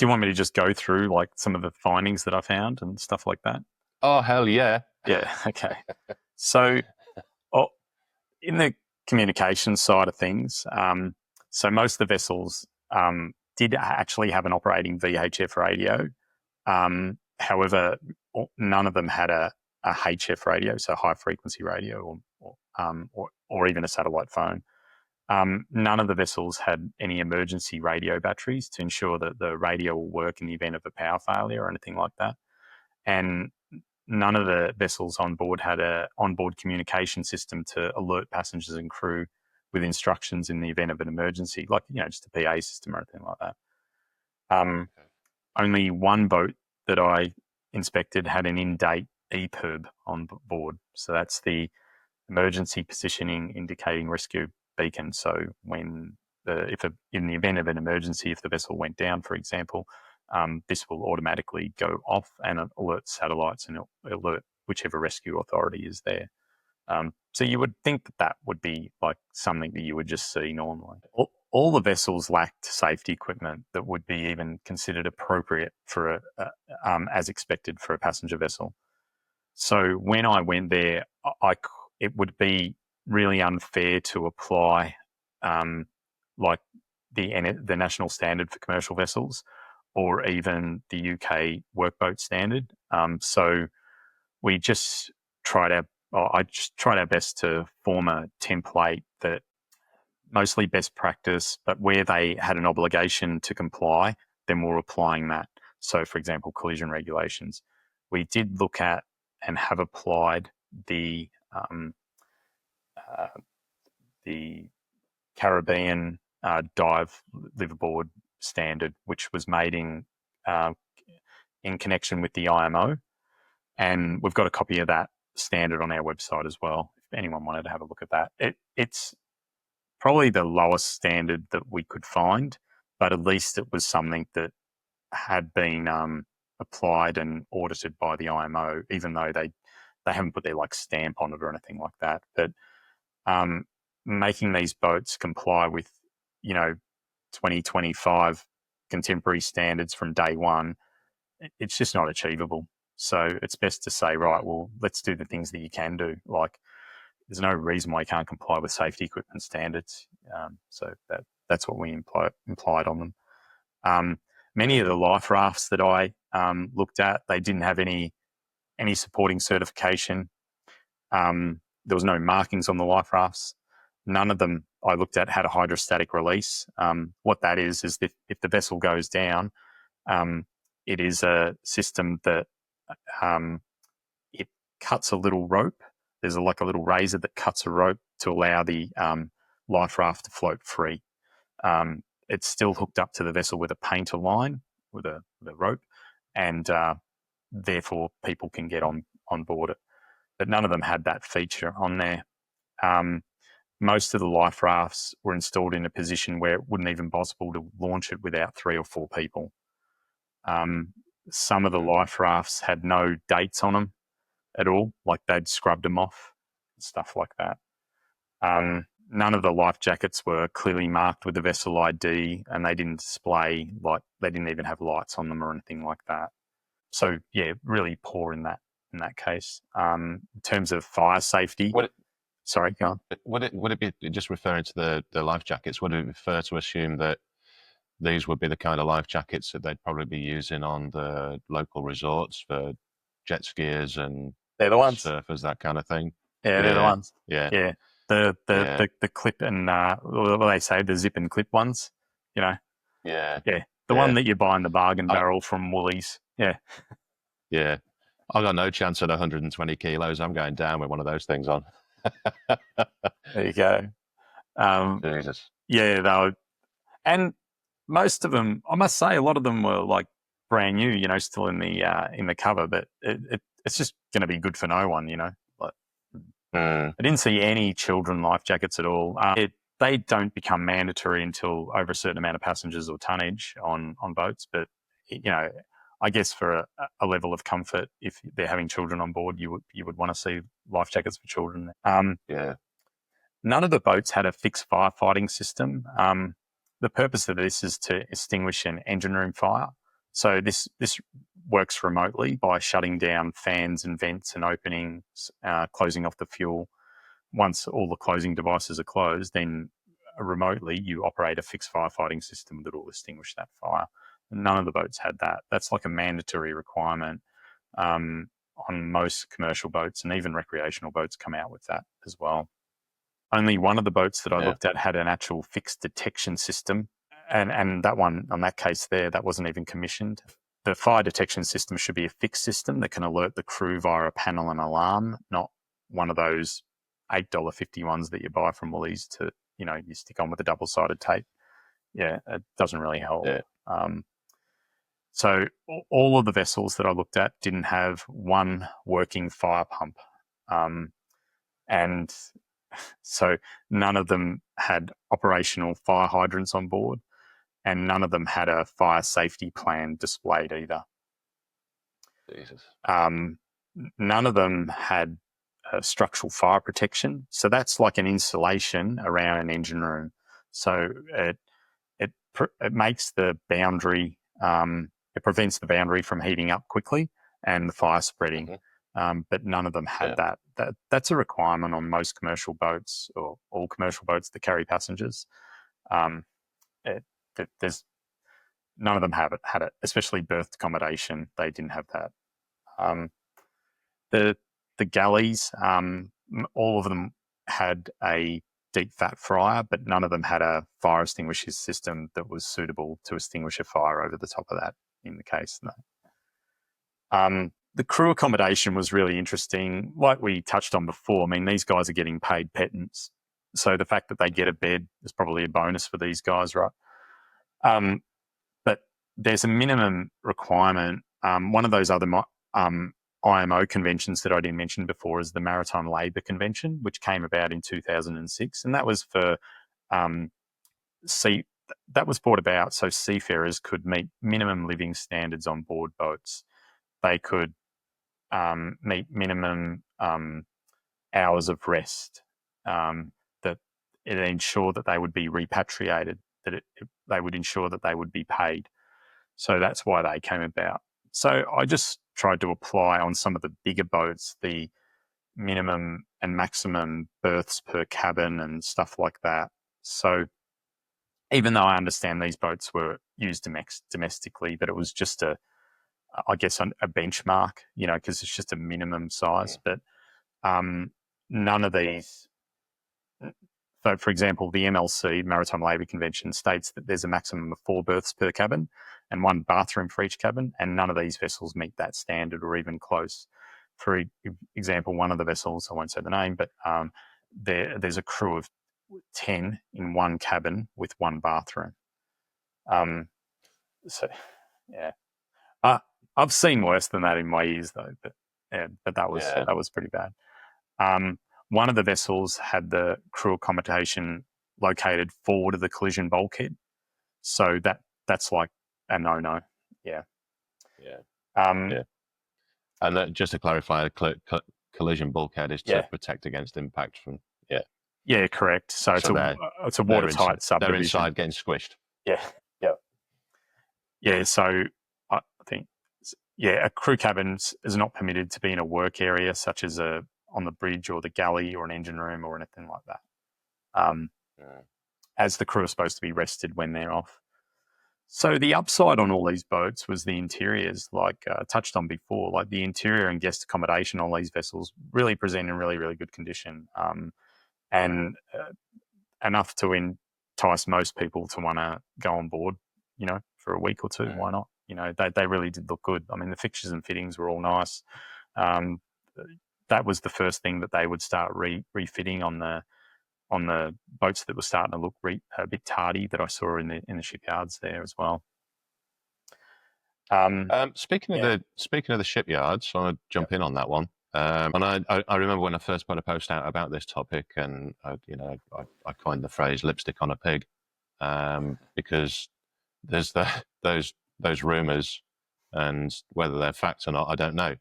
you want me to just go through like some of the findings that I found and stuff like that? Oh, hell yeah. Yeah, okay. So in the communication side of things, so most of the vessels did actually have an operating VHF radio. However, none of them had a HF radio, so high frequency radio, or even a satellite phone. None of the vessels had any emergency radio batteries to ensure that the radio will work in the event of a power failure or anything like that. And none of the vessels on board had an onboard communication system to alert passengers and crew with instructions in the event of an emergency, like, just a PA system or anything like that. Only one boat that I inspected had an in-date EPIRB on board. So that's the emergency positioning indicating rescue beacon. So when in the event of an emergency, if the vessel went down, for example, this will automatically go off and alert satellites and alert whichever rescue authority is there. So you would think that would be like something that you would just see normally. All the vessels lacked safety equipment that would be even considered appropriate for as expected for a passenger vessel. So when I went there, it would be really unfair to apply like the national standard for commercial vessels, or even the UK workboat standard. So I just tried our best to form a template that mostly best practice, but where they had an obligation to comply, then we're applying that. So, for example, collision regulations. We did look at and have applied the Caribbean dive liveaboard standard, which was made in connection with the IMO, and we've got a copy of that standard on our website as well. If anyone wanted to have a look at that, it's probably the lowest standard that we could find, but at least it was something that had been applied and audited by the IMO, even though they haven't put their like stamp on it or anything like that. But making these boats comply with 2025 contemporary standards from day one, it's just not achievable. So it's best to say, right, well, let's do the things that you can do. Like, there's no reason why you can't comply with safety equipment standards. So that's what we implied on them. Many of the life rafts that I looked at, they didn't have any supporting certification. There was no markings on the life rafts. none of them I looked at had a hydrostatic release. What that is that if the vessel goes down, it is a system that it cuts a little rope. There's like a little razor that cuts a rope to allow the life raft to float free. It's still hooked up to the vessel with a painter line, with a rope, and therefore people can get on board it. But none of them had that feature on there. Most of the life rafts were installed in a position where it wouldn't even be possible to launch it without 3 or 4 people. Some of the life rafts had no dates on them at all, like they'd scrubbed them off, stuff like that. None of the life jackets were clearly marked with the vessel ID, and they didn't display, like they didn't even have lights on them or anything like that. So yeah, really poor in that case. In terms of fire safety, sorry, go on. Would it be, just referring to the life jackets, would it be fair to assume that these would be the kind of life jackets that they'd probably be using on the local resorts for jet skiers and they're the ones, surfers, that kind of thing? Yeah, they're the ones. Yeah. The clip and what do they say, the zip and clip ones, you know? Yeah. The one that you buy in the bargain barrel from Woolies. Yeah. Yeah. I've got no chance at 120 kilos. I'm going down with one of those things on. There you go. Jesus. Yeah, they were, and most of them, I must say, a lot of them were like brand new, you know, still in the cover, but it's just going to be good for no one, you know. Like, I didn't see any children life jackets at all. They don't become mandatory until over a certain amount of passengers or tonnage on boats, but you know, I guess for a level of comfort, if they're having children on board, you would want to see life jackets for children. None of the boats had a fixed firefighting system. The purpose of this is to extinguish an engine room fire. So this works remotely by shutting down fans and vents and openings, closing off the fuel. Once all the closing devices are closed, then remotely you operate a fixed firefighting system that will extinguish that fire. None of the boats had that. That's like a mandatory requirement on most commercial boats, and even recreational boats come out with that as well. Only one of the boats that I looked at had an actual fixed detection system, and that one, on that case there, that wasn't even commissioned. The fire detection system should be a fixed system that can alert the crew via a panel and alarm, not one of those $8.50 ones that you buy from Woolies to, you know, you stick on with a double-sided tape. Yeah, it doesn't really help. So all of the vessels that I looked at didn't have one working fire pump. And so none of them had operational fire hydrants on board, and none of them had a fire safety plan displayed either. Jesus. None of them had structural fire protection. So that's like an insulation around an engine room. So it makes the boundary, it prevents the boundary from heating up quickly and the fire spreading. But none of them had that. That's a requirement on most commercial boats, or all commercial boats that carry passengers. There's none of them had it, especially berthed accommodation. They didn't have that. The galleys, all of them had a deep fat fryer, but none of them had a fire extinguisher system that was suitable to extinguish a fire over the top of that in the case. The crew accommodation was really interesting. Like we touched on before, I mean, these guys are getting paid pittance. So the fact that they get a bed is probably a bonus for these guys, right? But there's a minimum requirement. One of those other IMO conventions that I didn't mention before is the Maritime Labour Convention, which came about in 2006. And that was for that was brought about so seafarers could meet minimum living standards on board boats. They could meet minimum hours of rest, that it ensured that they would be repatriated, that they would ensure that they would be paid. So that's why they came about. So I just tried to apply on some of the bigger boats the minimum and maximum berths per cabin and stuff like that. So even though I understand these boats were used domestically, but it was just a benchmark, you know, because it's just a minimum size. But none of these, So, for example, the MLC, Maritime Labour Convention, states that there's a maximum of 4 berths per cabin and 1 bathroom for each cabin, and none of these vessels meet that standard or even close. For example, one of the vessels, I won't say the name, but there's a crew of 10 in 1 cabin with 1 bathroom. So, yeah. I've seen worse than that in my years, though, but that was pretty bad. One of the vessels had the crew accommodation located forward of the collision bulkhead, so that's like a no-no. Yeah. And just to clarify, a collision bulkhead is to protect against impact from. Yeah, correct. So it's a watertight subdivision. They're inside getting squished. Yeah. So I think a crew cabin is not permitted to be in a work area such as on the bridge or the galley or an engine room or anything like that. As the crew are supposed to be rested when they're off. So the upside on all these boats was the interiors, like touched on before, like the interior and guest accommodation on these vessels really present in really, really good condition, and enough to entice most people to want to go on board, for a week or two. Why not? They really did look good. I mean, the fixtures and fittings were all nice. That was the first thing that they would start refitting on the boats that were starting to look a bit tardy that I saw in the shipyards there as well. Speaking of the shipyards, I want to jump in on that one. And I remember when I first put a post out about this topic, and I coined the phrase "lipstick on a pig," because there's those rumours, and whether they're facts or not, I don't know.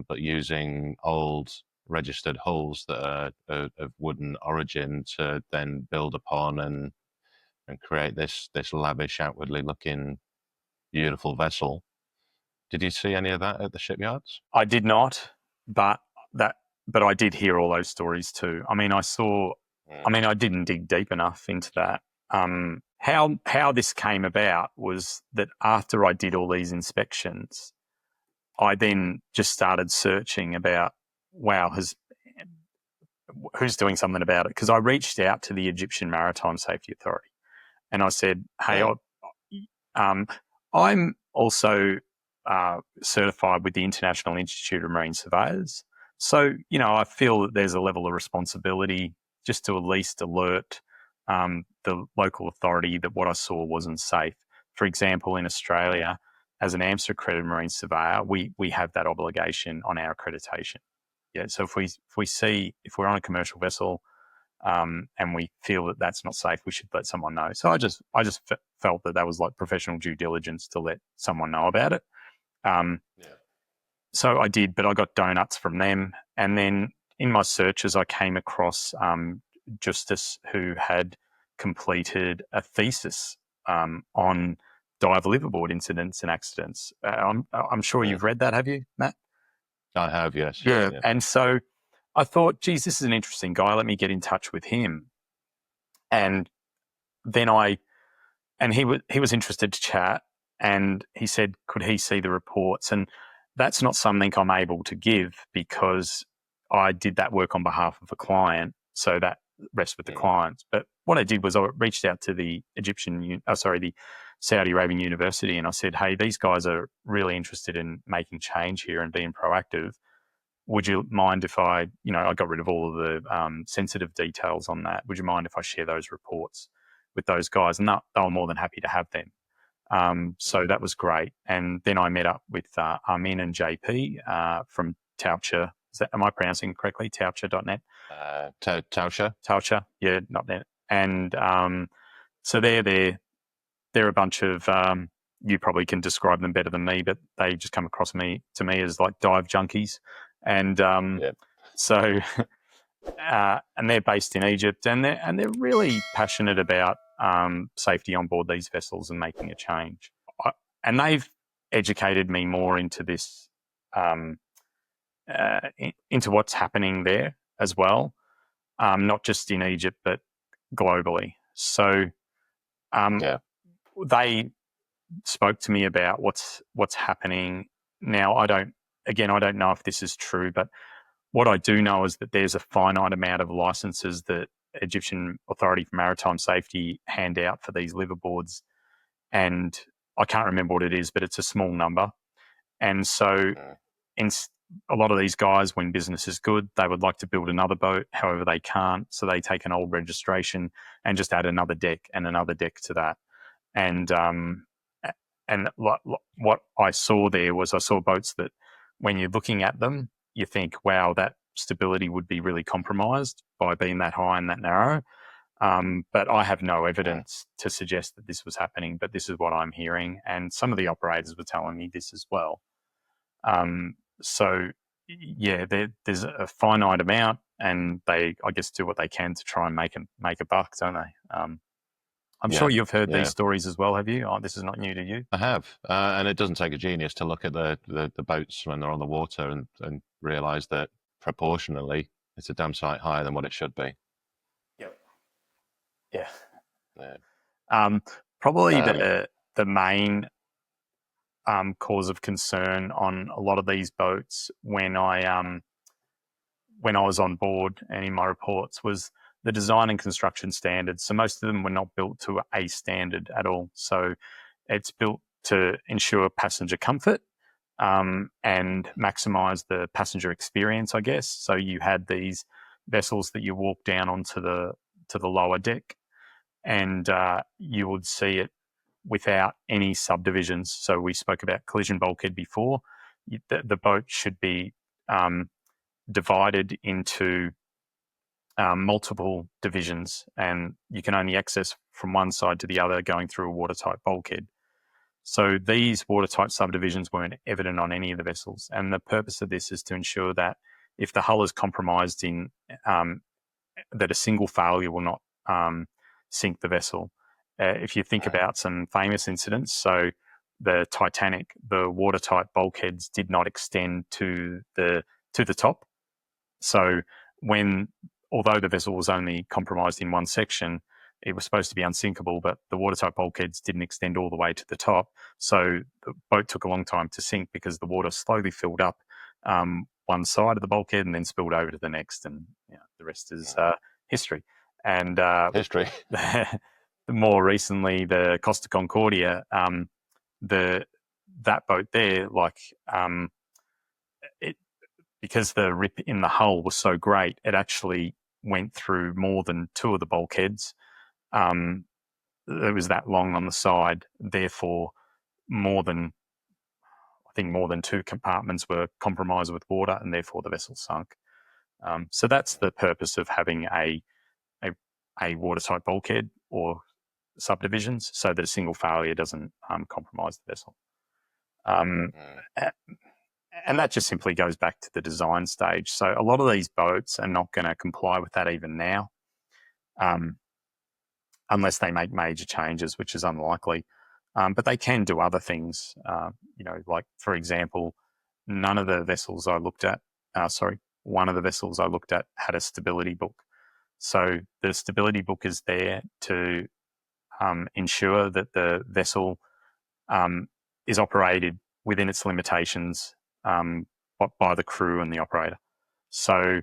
But using old registered hulls that are of wooden origin to then build upon and create this lavish, outwardly looking, beautiful vessel. Did you see any of that at the shipyards? I did not, but I did hear all those stories too. I mean, I didn't dig deep enough into that. How this came about was that after I did all these inspections, I then just started searching about, who's doing something about it? Because I reached out to the Egyptian Maritime Safety Authority and I said, hey, I'm also certified with the International Institute of Marine Surveyors. So, I feel that there's a level of responsibility just to at least alert the local authority that what I saw wasn't safe. For example, in Australia, as an AMSA accredited marine surveyor, we have that obligation on our accreditation. Yeah, so if we're on a commercial vessel and we feel that that's not safe, we should let someone know. So I just felt that was like professional due diligence to let someone know about it. So I did, but I got donuts from them. And then in my searches, I came across Justice, who had completed a thesis on dive liverboard incidents and accidents. I'm sure you've read that, have you, Matt? I have, yes. Yeah. And so I thought, geez, this is an interesting guy. Let me get in touch with him. And then he was interested to chat, and he said, could he see the reports? And that's not something I'm able to give because I did that work on behalf of a client. So that rests with the clients. But what I did was I reached out to the the Saudi Arabian University, and I said, hey, these guys are really interested in making change here and being proactive. Would you mind if I got rid of all of the sensitive details on that? Would you mind if I share those reports with those guys? And they were more than happy to have them. So that was great. And then I met up with Armin and JP from Taucher. Am I pronouncing it correctly? Taucher.net? Taucher, yeah, .net. And so they're a bunch of, you probably can describe them better than me, but they just come across to me as like dive junkies. And so, and they're based in Egypt, and they're really passionate about safety on board these vessels and making a change. And they've educated me more into this, into what's happening there as well, not just in Egypt but globally. So, they spoke to me about what's happening now. I don't know if this is true, but what I do know is that there's a finite amount of licenses that Egyptian Authority for Maritime Safety hand out for these liveaboards, and I can't remember what it is, but it's a small number. And so in a lot of these guys, when business is good, they would like to build another boat. However, they can't. So they take an old registration and just add another deck and another deck to that. And what I saw there was I saw boats that when you're looking at them, you think, wow, that stability would be really compromised by being that high and that narrow. But I have no evidence to suggest that this was happening, but this is what I'm hearing. And some of the operators were telling me this as well. So, yeah, there's a finite amount, and they, I guess, do what they can to try and make a buck, don't they? I'm sure you've heard these stories as well, have you? Oh, this is not new to you. I have, and it doesn't take a genius to look at the boats when they're on the water and realise that proportionally it's a damn sight higher than what it should be. Yep. Probably the main cause of concern on a lot of these boats when I was on board and in my reports was the design and construction standards. So most of them were not built to a standard at all. So it's built to ensure passenger comfort and maximise the passenger experience, I guess. So you had these vessels that you walk down onto the lower deck, and you would see it without any subdivisions. So we spoke about collision bulkhead before. The boat should be divided into multiple divisions, and you can only access from one side to the other going through a watertight bulkhead. So these watertight subdivisions weren't evident on any of the vessels, and the purpose of this is to ensure that if the hull is compromised in that a single failure will not sink the vessel. If you think about some famous incidents, so the Titanic, the watertight bulkheads did not extend to the top. So although the vessel was only compromised in one section, it was supposed to be unsinkable, but the watertight bulkheads didn't extend all the way to the top. So the boat took a long time to sink because the water slowly filled up one side of the bulkhead and then spilled over to the next, and the rest is history. And history. More recently, the Costa Concordia, that boat there, because the rip in the hull was so great, it actually went through more than two of the bulkheads. It was that long on the side, therefore more than two compartments were compromised with water, and therefore the vessel sunk. So that's the purpose of having a watertight bulkhead or subdivisions, so that a single failure doesn't compromise the vessel. And that just simply goes back to the design stage. So a lot of these boats are not going to comply with that even now, unless they make major changes, which is unlikely. But they can do other things. Like, for example, one of the vessels I looked at had a stability book. So the stability book is there to ensure that the vessel is operated within its limitations by the crew and the operator. So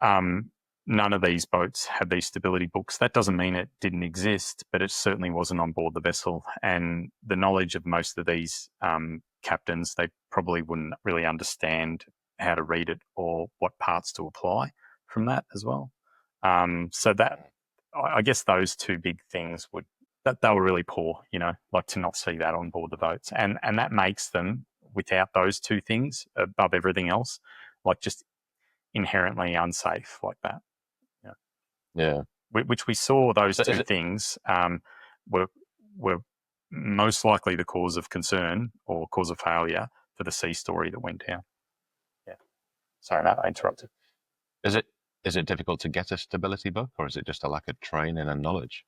none of these boats had these stability books. That doesn't mean it didn't exist, but it certainly wasn't on board the vessel. And the knowledge of most of these captains, they probably wouldn't really understand how to read it or what parts to apply from that as well. So that, I guess those two big things they were really poor, to not see that on board the boats. And that makes them, without those two things above everything else, just inherently unsafe like that. Yeah. Which we saw those two things were most likely the cause of concern or cause of failure for the Sea Story that went down. Yeah. Sorry, Matt, I interrupted. Is it difficult to get a stability book, or is it just a lack of training and knowledge?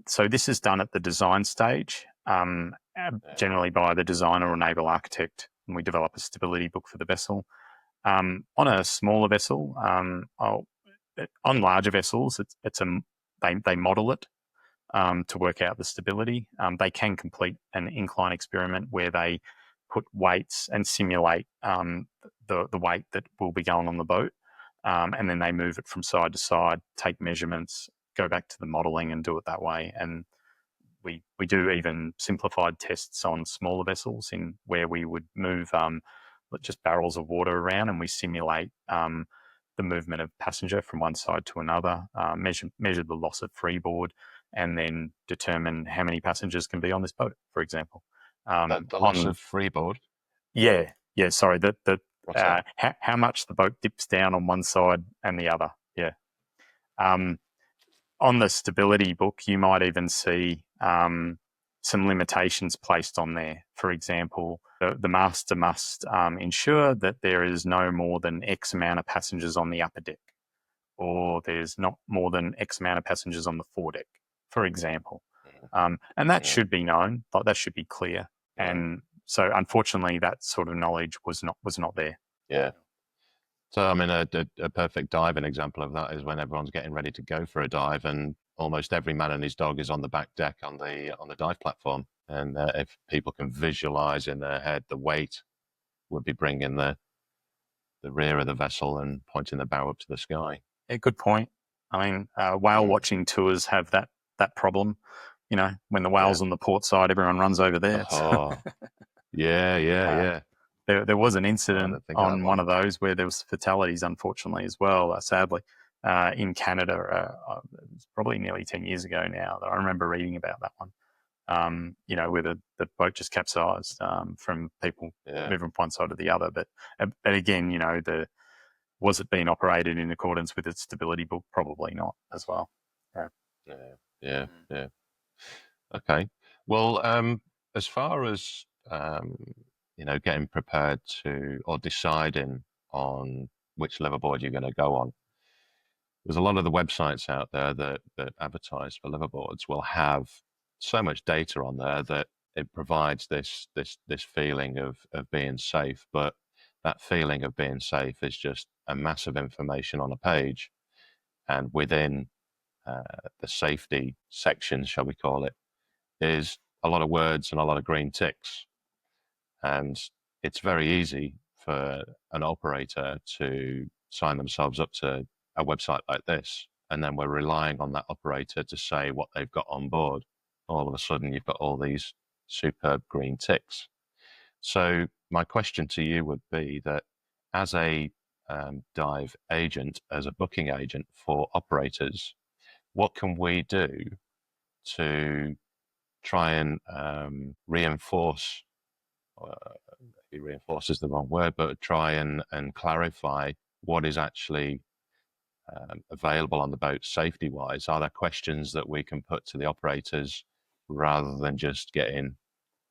So this is done at the design stage, generally by the designer or naval architect, and we develop a stability book for the vessel. On a smaller vessel, on larger vessels, they model it to work out the stability. They can complete an incline experiment where they put weights and simulate the weight that will be going on the boat. and then they move it from side to side, take measurements, go back to the modelling and do it that way. And we do even simplified tests on smaller vessels in where we would move just barrels of water around, and we simulate the movement of passenger from one side to another, measure the loss of freeboard, and then determine how many passengers can be on this boat, for example. The loss of freeboard? Yeah. Sorry, how much the boat dips down on one side and the other. Yeah. On the stability book, you might even see some limitations placed on there. For example, the master must ensure that there is no more than X amount of passengers on the upper deck, or there's not more than X amount of passengers on the foredeck, for example. And that should be known, like that should be clear. And so, unfortunately, that sort of knowledge was not there. Yeah. So, I mean, a perfect diving example of that is when everyone's getting ready to go for a dive, and almost every man and his dog is on the back deck on the dive platform. And if people can visualize in their head, the weight would be bringing the rear of the vessel and pointing the bow up to the sky. Yeah, good point. I mean, whale watching tours have that problem. You know, when the whale's on the port side, everyone runs over there. Oh, yeah. There was an incident on one of those where there was fatalities, unfortunately, as well, sadly, in Canada. It's probably nearly 10 years ago now that I remember reading about that one, where the boat just capsized from people moving from one side to the other. But again, was it being operated in accordance with its stability book? Probably not as well. Yeah. Okay. Well, as far as getting prepared to, or deciding on which liveaboard you're going to go on, there's a lot of the websites out there that advertise for liveaboards will have so much data on there that it provides this feeling of being safe. But that feeling of being safe is just a massive information on a page, and within the safety section, shall we call it, is a lot of words and a lot of green ticks. And it's very easy for an operator to sign themselves up to a website like this, and then we're relying on that operator to say what they've got on board. All of a sudden, you've got all these superb green ticks. So my question to you would be that as a dive agent, as a booking agent for operators, what can we do to try and reinforce, maybe reinforce is the wrong word, but try and clarify what is actually available on the boat safety-wise? Are there questions that we can put to the operators rather than just getting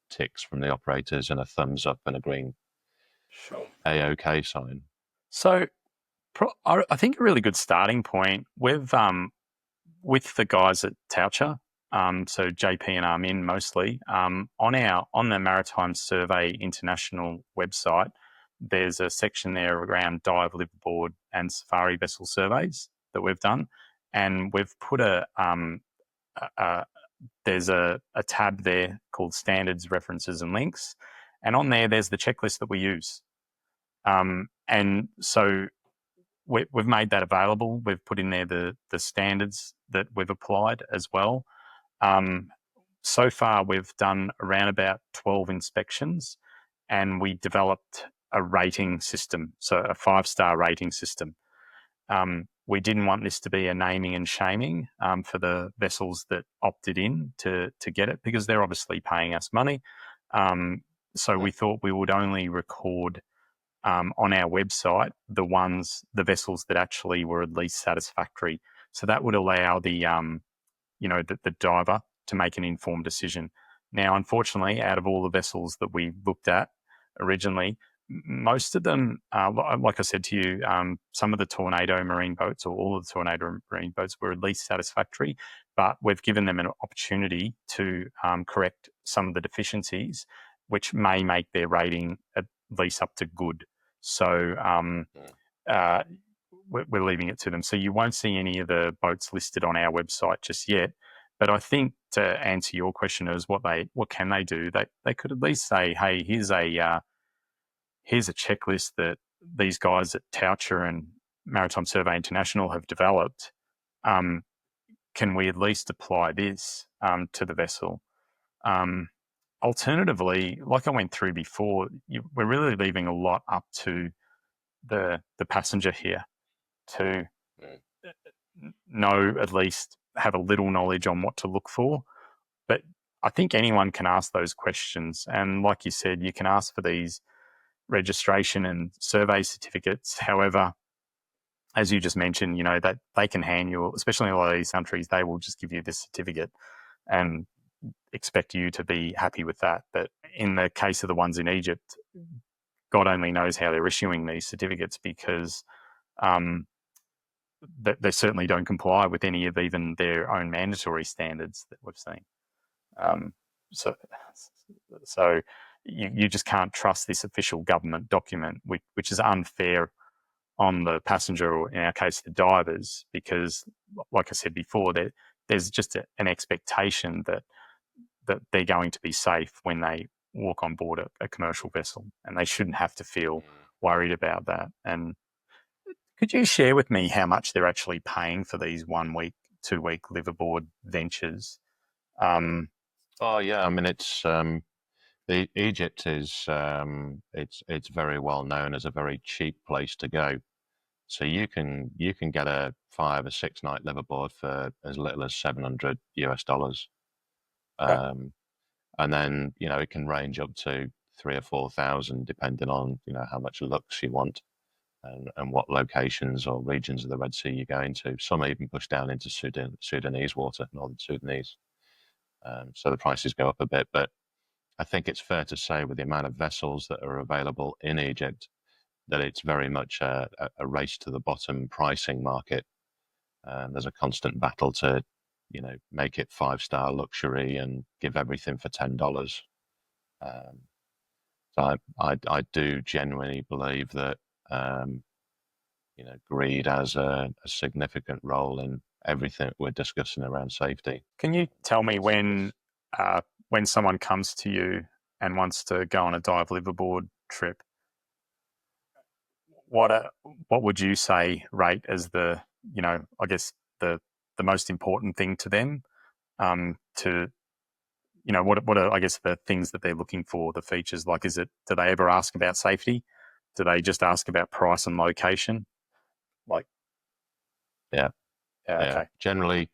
ticks from the operators and a thumbs up and a green A-OK sign? So I think a really good starting point with the guys at Taucher, so JP and Armin mostly, on the Maritime Survey International website, there's a section there around dive, liveaboard and safari vessel surveys that we've done. And we've put there's a tab there called Standards, References and Links. And on there's the checklist that we use. And so we've made that available. We've put in there the standards that we've applied as well. So far, we've done around about 12 inspections, and we developed a rating system, so a 5-star rating system. We didn't want this to be a naming and shaming for the vessels that opted in to get it, because they're obviously paying us money. So we thought we would only record on our website the vessels that actually were at least satisfactory. So that would allow the diver to make an informed decision. Now, unfortunately, out of all the vessels that we looked at originally, most of them, like I said to you, some of the Tornado marine boats, or all of the Tornado marine boats, were at least satisfactory, but we've given them an opportunity to correct some of the deficiencies, which may make their rating at least up to good. So we're leaving it to them. So you won't see any of the boats listed on our website just yet. But I think, to answer your question, is what can they do? They could at least say, hey, here's a checklist that these guys at Taucher and Maritime Survey International have developed, can we at least apply this to the vessel? Alternatively, like I went through before, we're really leaving a lot up to the passenger here to know, at least have a little knowledge on what to look for. But I think anyone can ask those questions. And like you said, you can ask for these registration and survey certificates. However, as you just mentioned, that they can hand you, especially in a lot of these countries, they will just give you this certificate and expect you to be happy with that. But in the case of the ones in Egypt, God only knows how they're issuing these certificates, because they certainly don't comply with any of even their own mandatory standards that we've seen. So you just can't trust this official government document, which is unfair on the passenger, or in our case, the divers, because, like I said before, there's just an expectation that they're going to be safe when they walk on board a commercial vessel, and they shouldn't have to feel worried about that. And could you share with me how much they're actually paying for these 1 week, 2 week live aboard ventures? Oh yeah, I mean it's Egypt is it's very well known as a very cheap place to go. So you can get a 5 or 6 night live aboard for as little as $700 US. And then it can range up to 3,000 or 4,000 depending on how much lux you want and what locations or regions of the Red Sea you're going to. Some even push down into Sudanese water, northern Sudanese. So the prices go up a bit, but I think it's fair to say, with the amount of vessels that are available in Egypt, that it's very much a race to the bottom pricing market. There's a constant battle to, make it 5-star luxury and give everything for $10. So I do genuinely believe that, greed has a significant role in everything we're discussing around safety. Can you tell me when someone comes to you and wants to go on a dive live aboard trip, what would you say rate as the, I guess the most important thing to them? What are, I guess, the things that they're looking for, the features? Like, do they ever ask about safety? Do they just ask about price and location? Like, yeah. Okay. Generally,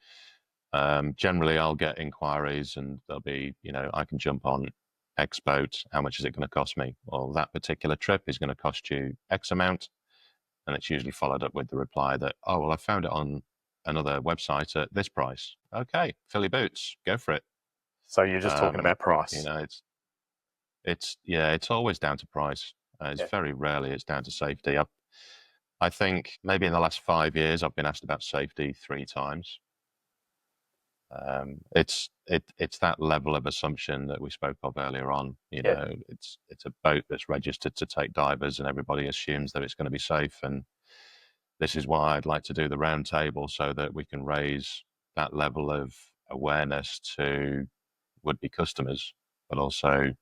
I'll get inquiries, and they'll be, I can jump on X boat. How much is it going to cost me? Well, that particular trip is going to cost you X amount, and it's usually followed up with the reply that, oh, well, I found it on another website at this price. Okay, fill your boots, go for it. So you're just talking about price. It's always down to price. Very rarely it's down to safety. I think maybe in the last 5 years I've been asked about safety 3 times. It's that level of assumption that we spoke of earlier on. It's a boat that's registered to take divers, and everybody assumes that it's going to be safe. And this is why I'd like to do the round table, so that we can raise that level of awareness to would-be customers, but also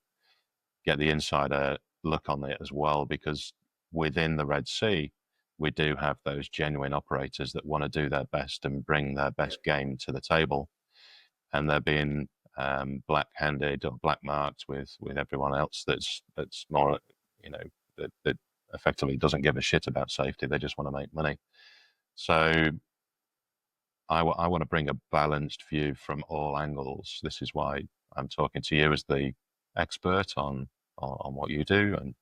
get the insider look on it as well, because within the Red Sea, we do have those genuine operators that want to do their best and bring their best game to the table, and they're being black-handed or black-marked with everyone else that's more, that effectively doesn't give a shit about safety. They just want to make money. So I want to bring a balanced view from all angles. This is why I'm talking to you as the expert on what you do, and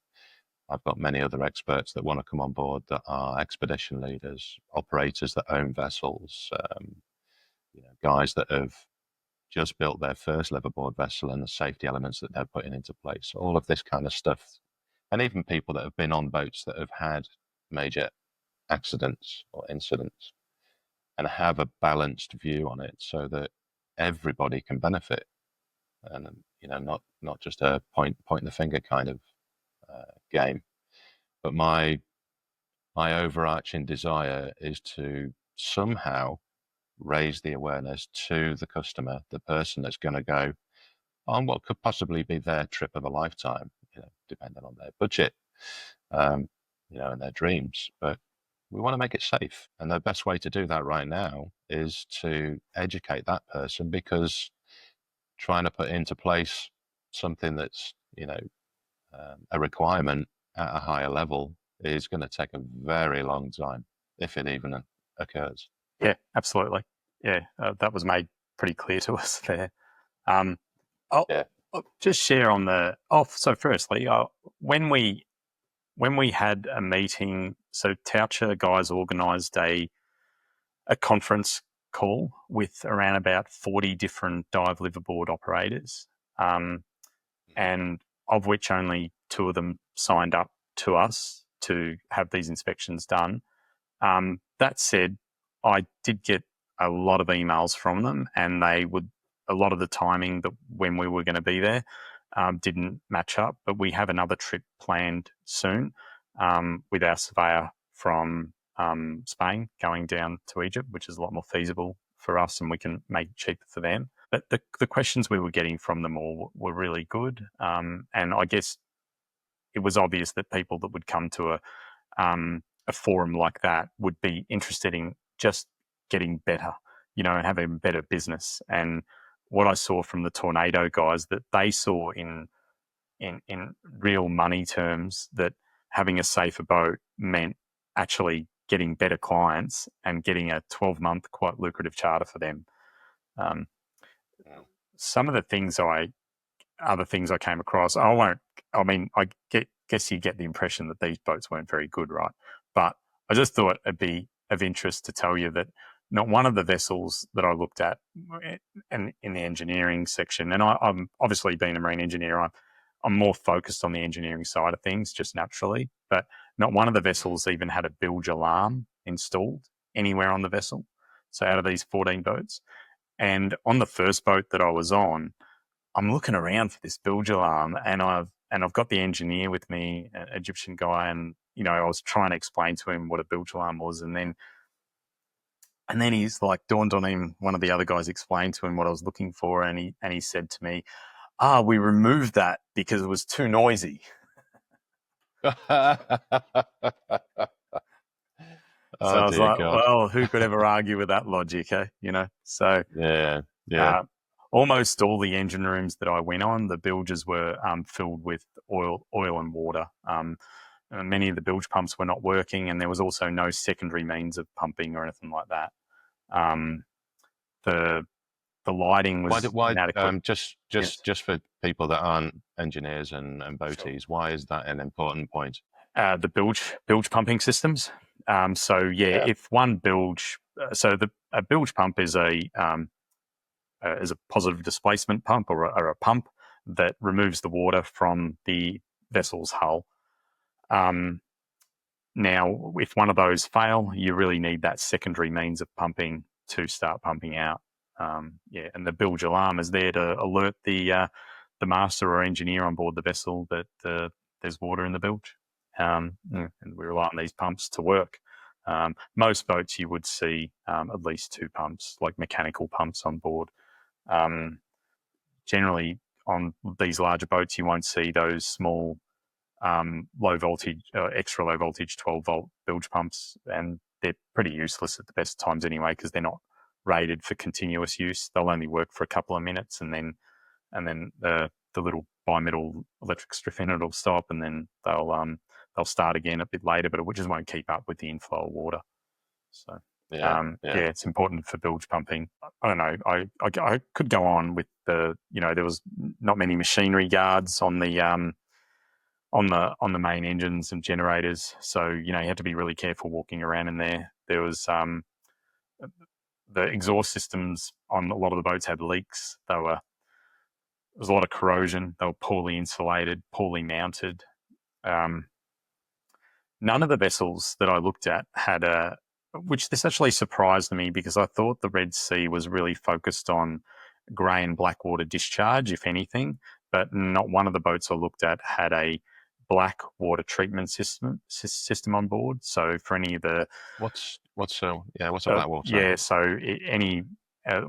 I've got many other experts that want to come on board that are expedition leaders, operators that own vessels, guys that have just built their first liveaboard vessel and the safety elements that they're putting into place, all of this kind of stuff. And even people that have been on boats that have had major accidents or incidents, and have a balanced view on it, so that everybody can benefit, and not just a point the finger kind of game. But my overarching desire is to somehow raise the awareness to the customer, the person that's going to go on what could possibly be their trip of a lifetime, depending on their budget, and their dreams. But We want to make it safe. And the best way to do that right now is to educate that person, because trying to put into place something that's, a requirement at a higher level is going to take a very long time, if it even occurs. Yeah, absolutely. Yeah, that was made pretty clear to us there. I'll just share on the off. So, firstly, when we had a meeting, so Toucher guys organised a conference call with around about 40 different dive liverboard operators, and of which only 2 of them signed up to us to have these inspections done. That said, I did get a lot of emails from them, and a lot of the timing that when we were going to be there didn't match up. But we have another trip planned soon with our surveyor from Spain going down to Egypt, which is a lot more feasible for us, and we can make it cheaper for them. But the questions we were getting from them all were really good, and I guess it was obvious that people that would come to a forum like that would be interested in just getting better, and having better business. And what I saw from the Tornado guys, that they saw in real money terms, that having a safer boat meant actually getting better clients and getting a 12-month quite lucrative charter for them. Some of the other things I came across, I guess you get the impression that these boats weren't very good, right? But I just thought it'd be of interest to tell you that not one of the vessels that I looked at in the engineering section, and I'm obviously being a marine engineer, I'm more focused on the engineering side of things just naturally, but not one of the vessels even had a bilge alarm installed anywhere on the vessel. So out of these 14 boats, and on the first boat that I was on, I'm looking around for this bilge alarm, and I've got the engineer with me, an Egyptian guy, and I was trying to explain to him what a bilge alarm was, and then he's like, dawned on him. One of the other guys explained to him what I was looking for, and he said to me, "We removed that because it was too noisy." So I was like, God. Well, who could ever argue with that logic, eh? So yeah. Almost all the engine rooms that I went on, the bilges were filled with oil and water. Many of the bilge pumps were not working, and there was also no secondary means of pumping or anything like that. The lighting was inadequate. Just for people that aren't engineers and boaties, sure. Why is that an important point? The bilge pumping systems. If one bilge, a bilge pump is a positive displacement pump or a pump that removes the water from the vessel's hull. Now, if one of those fail, you really need that secondary means of pumping to start pumping out. And the bilge alarm is there to alert the master or engineer on board the vessel that there's water in the bilge. And we rely on these pumps to work. Most boats you would see at least 2 pumps, like mechanical pumps on board. Generally, on these larger boats, you won't see those small low voltage, extra low voltage 12-volt bilge pumps, and they're pretty useless at the best times anyway, because they're not rated for continuous use. They'll only work for a couple of minutes, and then the little bimetal electric strip in it will stop, and then they'll start again a bit later, but it just won't keep up with the inflow of water. So it's important for bilge pumping. I don't know. I could go on with there was not many machinery guards on the main engines and generators, so you had to be really careful walking around in there. There was the exhaust systems on a lot of the boats had leaks. There was a lot of corrosion. They were poorly insulated, poorly mounted. None of the vessels that I looked at had which this actually surprised me, because I thought the Red Sea was really focused on grey and black water discharge, if anything, but not one of the boats I looked at had a black water treatment system on board. So for any of the what's a black water? Yeah, so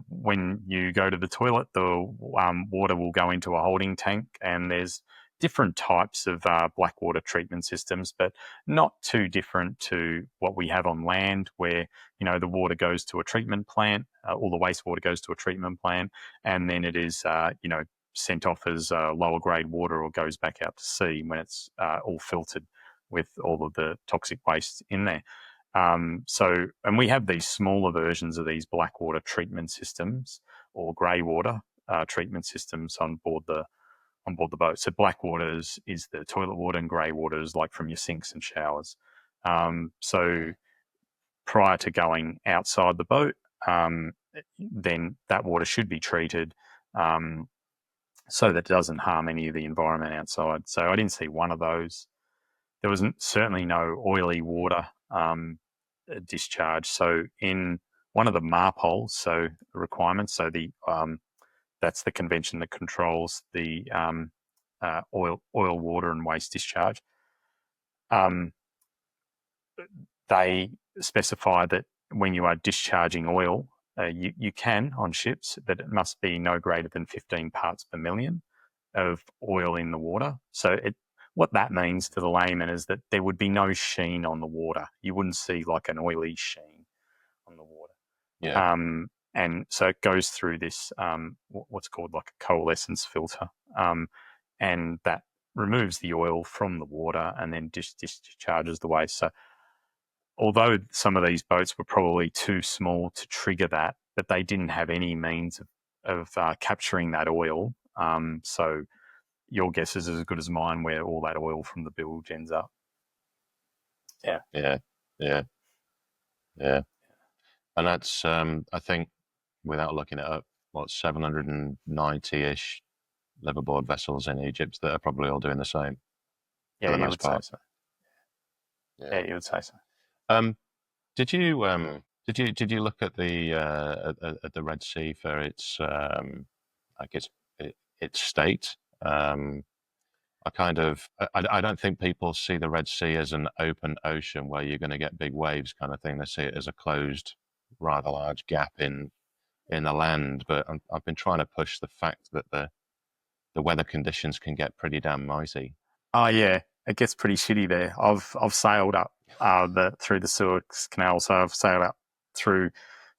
when you go to the toilet, the water will go into a holding tank, and there's different types of blackwater treatment systems, but not too different to what we have on land, where the water goes to a treatment plant, all the wastewater goes to a treatment plant, and then it is sent off as lower grade water or goes back out to sea when it's all filtered with all of the toxic waste in there. And we have these smaller versions of these blackwater treatment systems or grey water treatment systems on board the boat. So blackwater is the toilet water, and grey water is like from your sinks and showers. So prior to going outside the boat, then that water should be treated so that it doesn't harm any of the environment outside. So I didn't see one of those. There was certainly no oily water discharge. So in one of the MARPOL requirements, that's the convention that controls the oil, water, and waste discharge. They specify that when you are discharging oil, you can on ships, but it must be no greater than 15 parts per million of oil in the water. So what that means to the layman is that there would be no sheen on the water. You wouldn't see like an oily sheen on the water. Yeah. And so it goes through this what's called like a coalescence filter, and that removes the oil from the water and then discharges the waste. So although some of these boats were probably too small to trigger that, but they didn't have any means of capturing that oil. So your guess is as good as mine where all that oil from the bilge ends up. Yeah. And that's, I think, without looking it up, 790-ish liveaboard vessels in Egypt that are probably all doing the same. Yeah, you would say so. Yeah, you would say so. Did you look at the Red Sea for its I guess its state? I don't think people see the Red Sea as an open ocean where you're going to get big waves kind of thing. They see it as a closed, rather large gap in the land. But I've been trying to push the fact that the weather conditions can get pretty damn mighty. Oh yeah, it gets pretty shitty there. I've sailed up through the Suez Canal, so I've sailed up through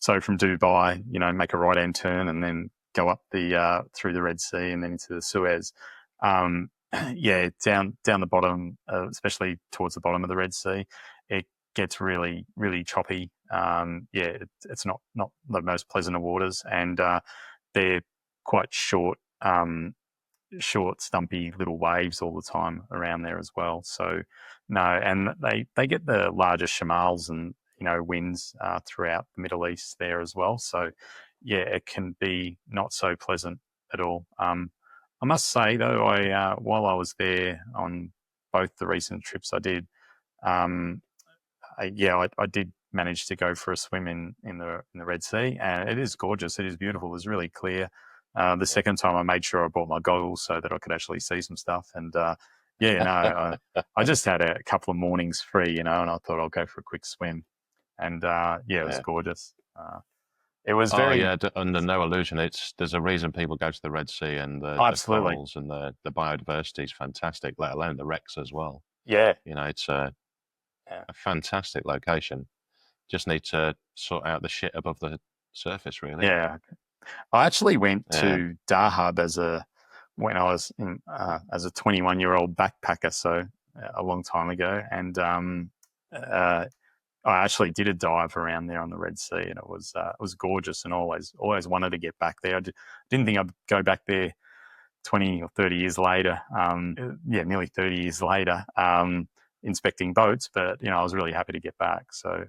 from Dubai, make a right hand turn and then go up the through the Red Sea and then into the Suez. Down the bottom, especially towards the bottom of the Red Sea, it gets really, really choppy. It's not the most pleasant of waters, and they're quite short, stumpy little waves all the time around there as well. So no, and they get the largest shamals and winds throughout the Middle East there as well. So yeah, it can be not so pleasant at all. I must say though, while I was there on both the recent trips I did, I did manage to go for a swim in the Red Sea, and it is gorgeous. It is beautiful. It's really clear. The second time I made sure I brought my goggles so that I could actually see some stuff. And I just had a couple of mornings free, and I thought I'll go for a quick swim. And it was gorgeous. It was under no illusion. There's a reason people go to the Red Sea, and the corals and the biodiversity is fantastic, let alone the wrecks as well. Yeah. It's a fantastic location. Just need to sort out the shit above the surface, really. Yeah. I actually went to Dahab when I was as a 21-year-old backpacker, so a long time ago, and I actually did a dive around there on the Red Sea, and it was gorgeous, and always wanted to get back there. I didn't think I'd go back there 20 or 30 years later. Nearly 30 years later, inspecting boats, but I was really happy to get back. So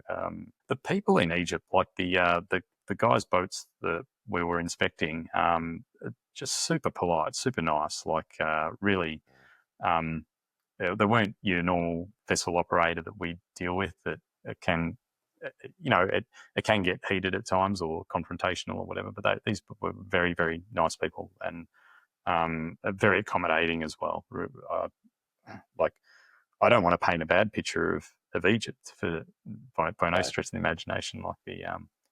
the people in Egypt, like the guys' boats that we were inspecting, just super polite, super nice. Like really, they weren't your normal vessel operator that we deal with. That it can, it can get heated at times or confrontational or whatever. But these were very, very nice people and very accommodating as well. I don't want to paint a bad picture of Egypt by no stretch of the imagination. Like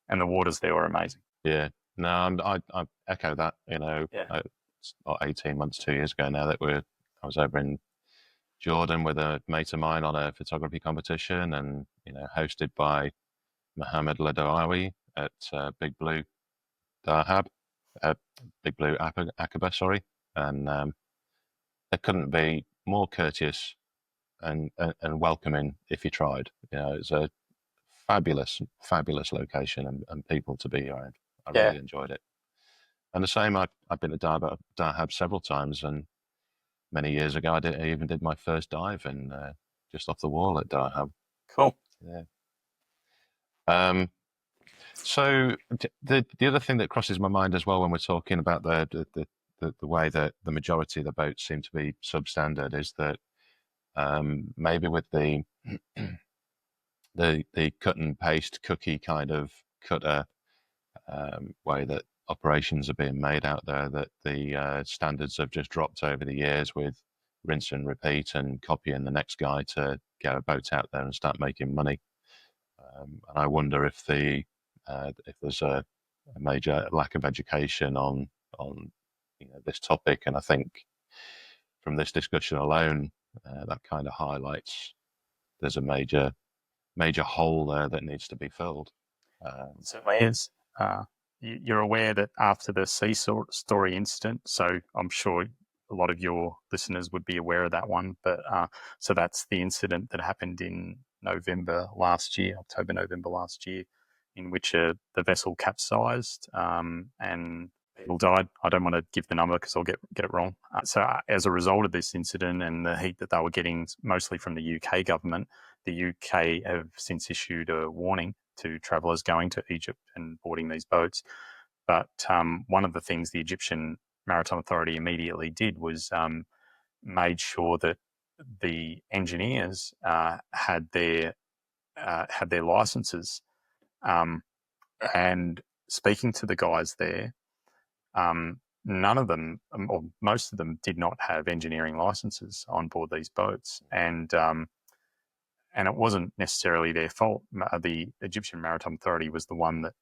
and the waters there were amazing. Yeah, no, I echo that. It's 18 months, 2 years ago now that I was over in Jordan with a mate of mine on a photography competition, and hosted by Mohammed Ladawi at Big Blue Dahab, Big Blue Aqaba, sorry, and there couldn't be more courteous and welcoming if you tried. It's a fabulous location and people to be around. I really enjoyed it. And the same, I've been to Dahab several times, and many years ago I even did my first dive in just off the wall at Dahab. Cool. Yeah. So the other thing that crosses my mind as well when we're talking about the way that the majority of the boats seem to be substandard is that maybe with the cut and paste cookie kind of cutter way that operations are being made out there, that the standards have just dropped over the years with rinse and repeat and copying the next guy to get a boat out there and start making money. And I wonder if there's a major lack of education on this topic, and I think from this discussion alone, that kind of highlights there's a major hole there that needs to be filled. Certainly is. You're aware that after the Sea Story incident, so I'm sure a lot of your listeners would be aware of that one, but so that's the incident that happened in October, November last year, in which the vessel capsized and people died. I don't want to give the number because I'll get it wrong. So as a result of this incident and the heat that they were getting mostly from the UK government, the UK have since issued a warning to travellers going to Egypt and boarding these boats. But one of the things the Egyptian Maritime Authority immediately did was made sure that the engineers had their licenses. And speaking to the guys there, none of them, or most of them, did not have engineering licenses on board these boats, and it wasn't necessarily their fault. The Egyptian Maritime Authority was the one that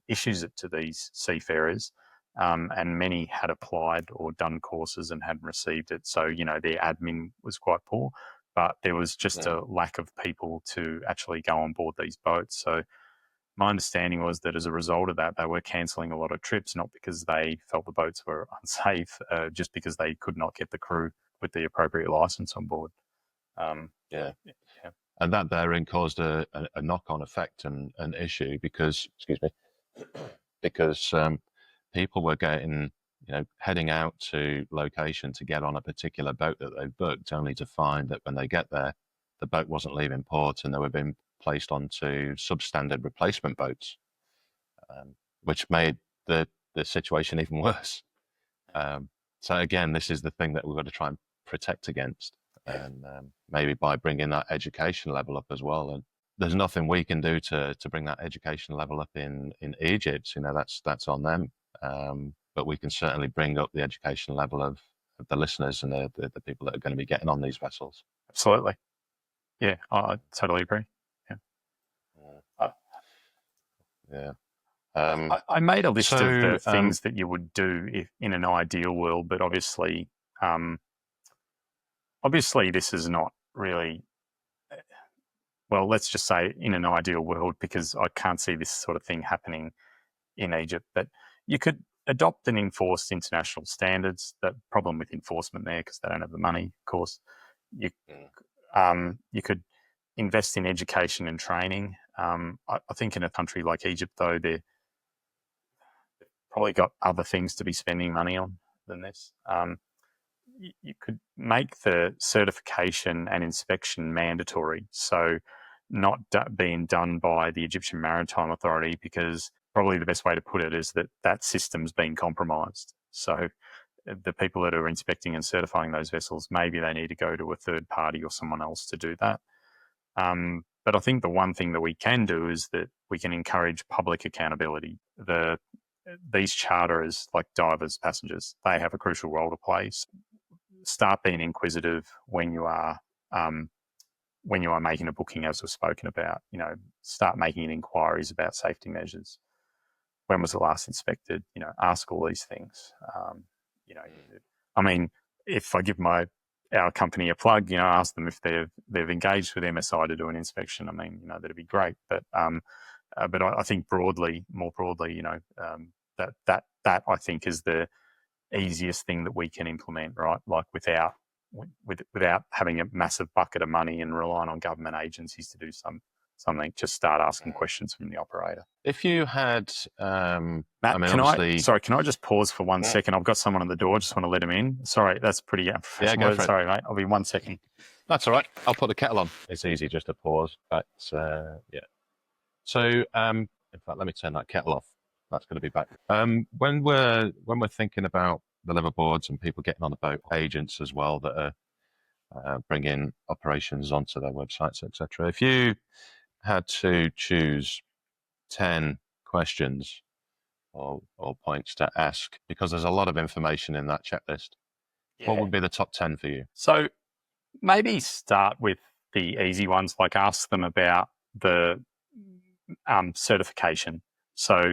issues it to these seafarers, and many had applied or done courses and hadn't received it. So, their admin was quite poor, but there was just a lack of people to actually go on board these boats. So my understanding was that as a result of that, they were cancelling a lot of trips, not because they felt the boats were unsafe, just because they could not get the crew with the appropriate license on board. Yeah. And that therein caused a knock-on effect and an issue because people were heading out to location to get on a particular boat that they booked, only to find that when they get there, the boat wasn't leaving port and they were being placed onto substandard replacement boats, which made the situation even worse. So again, this is the thing that we've got to try and protect against, and maybe by bringing that education level up as well. And there's nothing we can do to bring that education level up in Egypt. That's on them. But we can certainly bring up the education level of the listeners and the people that are going to be getting on these vessels. Absolutely. Yeah, I totally agree. Yeah. I made a list of the things that you would do in an ideal world, but obviously this is not really, well, let's just say in an ideal world, because I can't see this sort of thing happening in Egypt. But you could adopt and enforce international standards. The problem with enforcement there, because they don't have the money, of course. You could invest in education and training. I think in a country like Egypt, though, they've probably got other things to be spending money on than this. You could make the certification and inspection mandatory, so not being done by the Egyptian Maritime Authority, because probably the best way to put it is that system's been compromised. So the people that are inspecting and certifying those vessels, maybe they need to go to a third party or someone else to do that. But I think the one thing that we can do is that we can encourage public accountability. These charterers, like divers, passengers, they have a crucial role to play. Start being inquisitive when you are making a booking, as we've spoken about. Start making inquiries about safety measures. When was it last inspected? Ask all these things. I mean, if I give my our company a plug, ask them if they've engaged with MSI to do an inspection. I mean, that'd be great. But I think more broadly, that I think is the easiest thing that we can implement, right? Like without having a massive bucket of money and relying on government agencies to do something, just start asking questions from the operator. If you had, Matt, can I just pause for 1 second? I've got someone at the door. Just want to let him in. Sorry, that's pretty unprofessional. Yeah, go for it. Sorry, mate. I'll be 1 second. That's all right. I'll put the kettle on. It's easy just to pause. But yeah. So in fact, let me turn that kettle off. That's going to be back. When we're thinking about the liveaboards and people getting on the boat, agents as well that are bringing operations onto their websites, etc. If you had to choose 10 questions or points to ask, because there's a lot of information in that checklist, what would be the top 10 for you? So maybe start with the easy ones, like ask them about the certification. So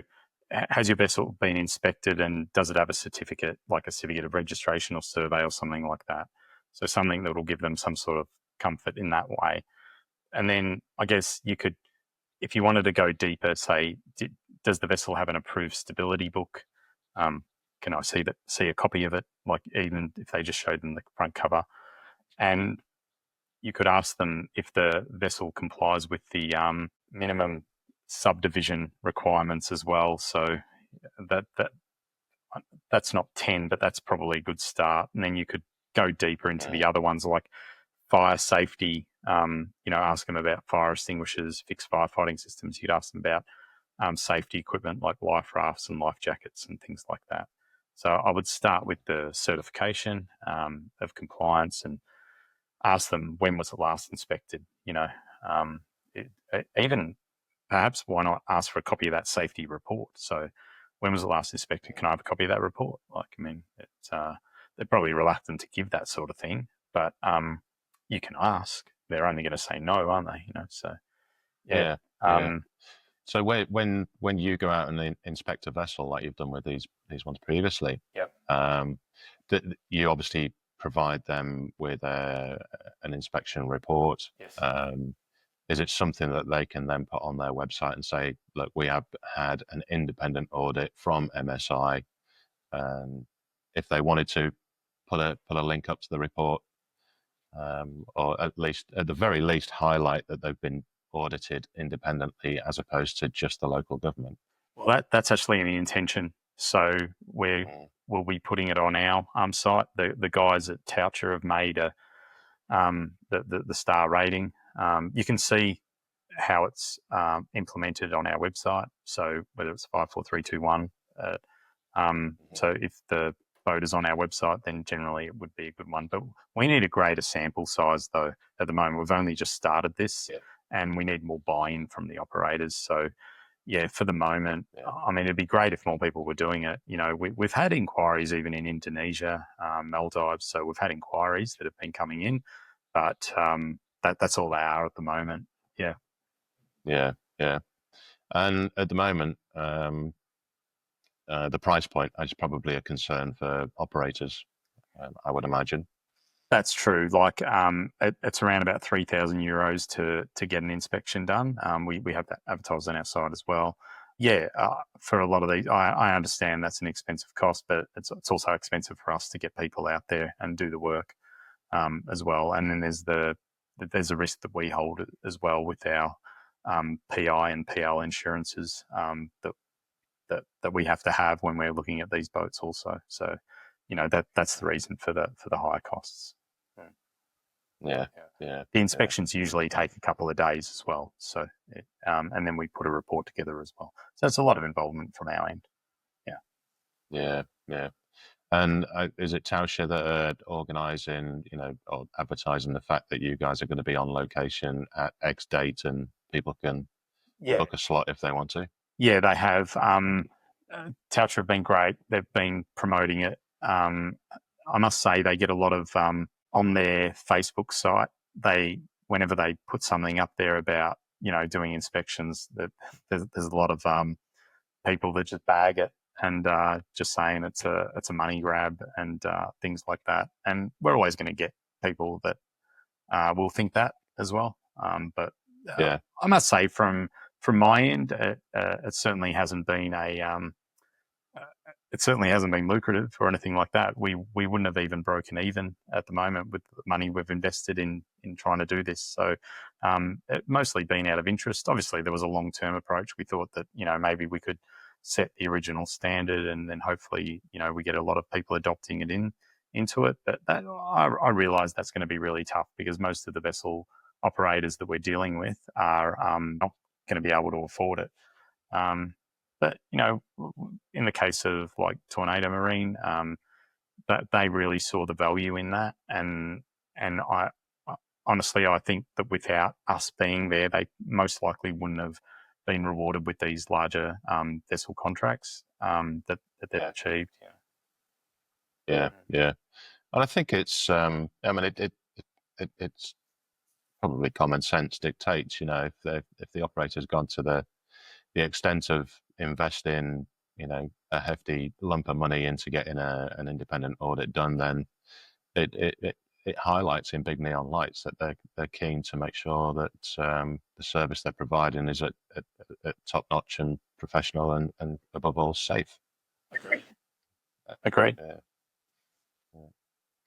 has your vessel been inspected and does it have a certificate, like a certificate of registration or survey or something like that? So something that will give them some sort of comfort in that way. And then I guess you could, if you wanted to go deeper, say, does the vessel have an approved stability book? Can I see a copy of it? Like even if they just showed them the front cover. And you could ask them if the vessel complies with the minimum subdivision requirements as well. So that's not 10, but that's probably a good start. And then you could go deeper into the other ones like fire safety. Ask them about fire extinguishers, fixed firefighting systems. You'd ask them about safety equipment like life rafts and life jackets and things like that. So I would start with the certification of compliance and ask them, when was it last inspected? Even perhaps why not ask for a copy of that safety report? So when was it last inspected? Can I have a copy of that report? They're probably reluctant to give that sort of thing, but you can ask. They're only going to say no, aren't they? So yeah. So when you go out and inspect a vessel like you've done with these ones previously, you obviously provide them with an inspection report. Yes. Is it something that they can then put on their website and say, look, we have had an independent audit from MSI, and if they wanted to put a link up to the report, or at the very least highlight that they've been audited independently as opposed to just the local government? Well, that's actually the intention. So we'll be putting it on our site. The guys at Toucher have made the star rating. You can see how it's implemented on our website. So whether it's 54321. So if the boat is on our website, then generally it would be a good one. But we need a greater sample size, though. At the moment, we've only just started this, and we need more buy-in from the operators. So, for the moment, I mean, it'd be great if more people were doing it. We've had inquiries even in Indonesia, Maldives. So we've had inquiries that have been coming in, but that's all they are at the moment. Yeah. And at the moment, the price point is probably a concern for operators, I would imagine. That's true. Like it's around about €3,000 to get an inspection done. We have that advertised on our site as well. For a lot of these, I understand that's an expensive cost, but it's also expensive for us to get people out there and do the work as well. And then there's a risk that we hold as well with our PI and PL insurances that we have to have when we're looking at these boats also. So, that's the reason for the higher costs. Yeah. The inspections usually take a couple of days as well. So, and then we put a report together as well. So it's a lot of involvement from our end. Yeah. And is it Tauscher that are organising, or advertising the fact that you guys are going to be on location at X date and people can book a slot if they want to? Yeah, they have. Tauscher have been great. They've been promoting it. I must say they get a lot of on their Facebook site. Whenever they put something up there about doing inspections, there's a lot of people that just bag it and just saying it's a money grab and things like that. And we're always going to get people that will think that as well. But Yeah. I must say, from my end, it certainly hasn't been it certainly hasn't been lucrative or anything like that. We wouldn't have even broken even at the moment with the money we've invested in trying to do this. So it mostly been out of interest. Obviously, there was a long-term approach. We thought that, maybe we could set the original standard and then hopefully, we get a lot of people adopting it into it. But I realise that's going to be really tough because most of the vessel operators that we're dealing with are not going to be able to afford it. But, in the case of like Tornado Marine, that they really saw the value in that. And I honestly, I think that without us being there, they most likely wouldn't have been rewarded with these larger vessel contracts that they've achieved. Yeah. And I think it's, it's probably common sense dictates, if the operator's gone to the extent of investing, a hefty lump of money into getting an independent audit done, then it highlights in big neon lights that they're keen to make sure that the service they're providing is at top notch and professional and above all safe. Agreed.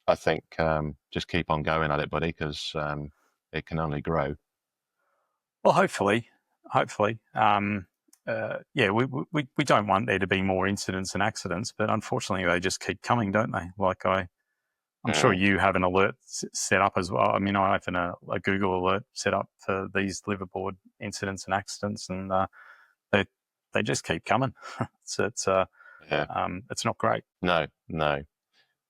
I think just keep on going at it, buddy, because it can only grow. Well, hopefully. We don't want there to be more incidents and accidents, but unfortunately they just keep coming, don't they? Like I'm sure you have an alert set up as well. I mean, I have a Google alert set up for these liveaboard incidents and accidents, and they just keep coming. It's not great. No,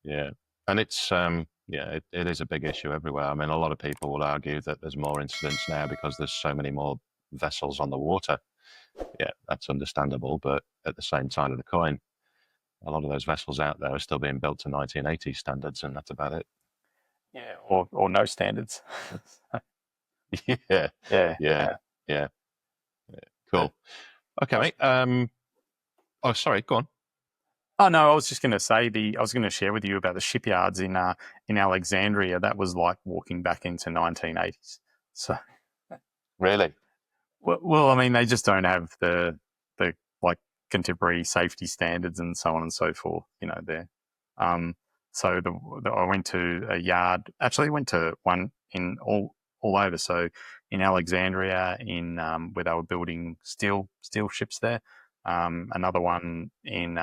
yeah, and it's it is a big issue everywhere. I mean, a lot of people will argue that there's more incidents now because there's so many more vessels on the water. Yeah, that's understandable, but at the same side of the coin, a lot of those vessels out there are still being built to 1980 standards, and that's about it. Yeah, or no standards. Yeah. Cool. Okay, mate. Oh, sorry. Go on. Oh no, I was just going to say I was going to share with you about the shipyards in Alexandria. That was like walking back into 1980s. So, really. Well, I mean, they just don't have the like contemporary safety standards and so on and so forth, there. So I went to a yard. Actually, I went to one in all over. So in Alexandria, where they were building steel ships there. Another one in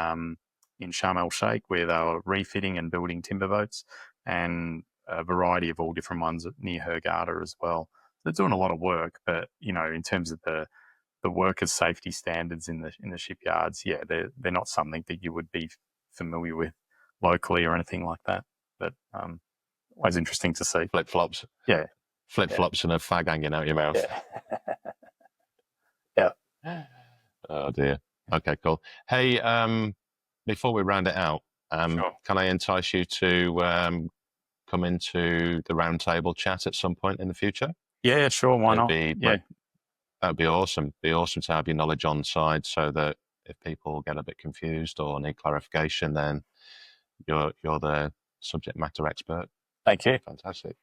Sharm el Sheikh, where they were refitting and building timber boats, and a variety of all different ones near Hurghada as well. They're doing a lot of work, but in terms of the workers' safety standards in the shipyards, they're not something that you would be familiar with locally or anything like that. But always interesting to see. Flip flops, and a fag hanging out your mouth. Yeah. Oh dear. Okay, cool. Hey, before we round it out, Sure. Can I entice you to come into the roundtable chat at some point in the future? Yeah, sure. Why not? That'd be awesome. Be awesome to have your knowledge on side, so that if people get a bit confused or need clarification, then you're the subject matter expert. Thank you. Fantastic.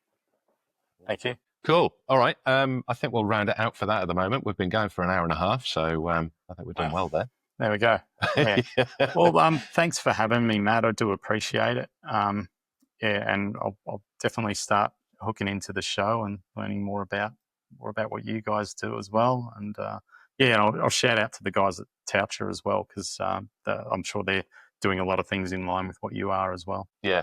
Thank you. Cool. All right. I think we'll round it out for that at the moment. We've been going for an hour and a half, so I think we're doing well there. There we go. Yeah. Well, thanks for having me, Matt. I do appreciate it. And I'll definitely start hooking into the show and learning more about what you guys do as well. And and I'll shout out to the guys at Toucher as well, because I'm sure they're doing a lot of things in line with what you are as well. Yeah.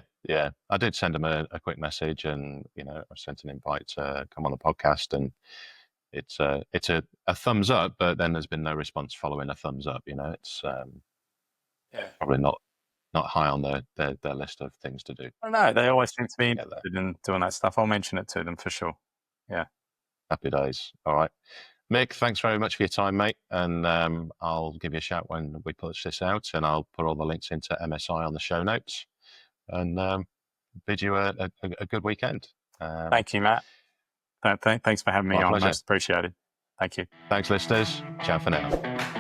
I did send them a quick message, and I sent an invite to come on the podcast, and it's a thumbs up, but then there's been no response following a thumbs up. It's probably not high on their list of things to do. I don't know. They always seem to be interested in doing that stuff. I'll mention it to them for sure. Yeah. Happy days. All right. Mick, thanks very much for your time, mate. And I'll give you a shout when we push this out, and I'll put all the links into MSI on the show notes, and bid you a good weekend. Thank you, Matt. Thanks for having me on. Pleasure. Most appreciated. Thank you. Thanks, listeners. Ciao for now.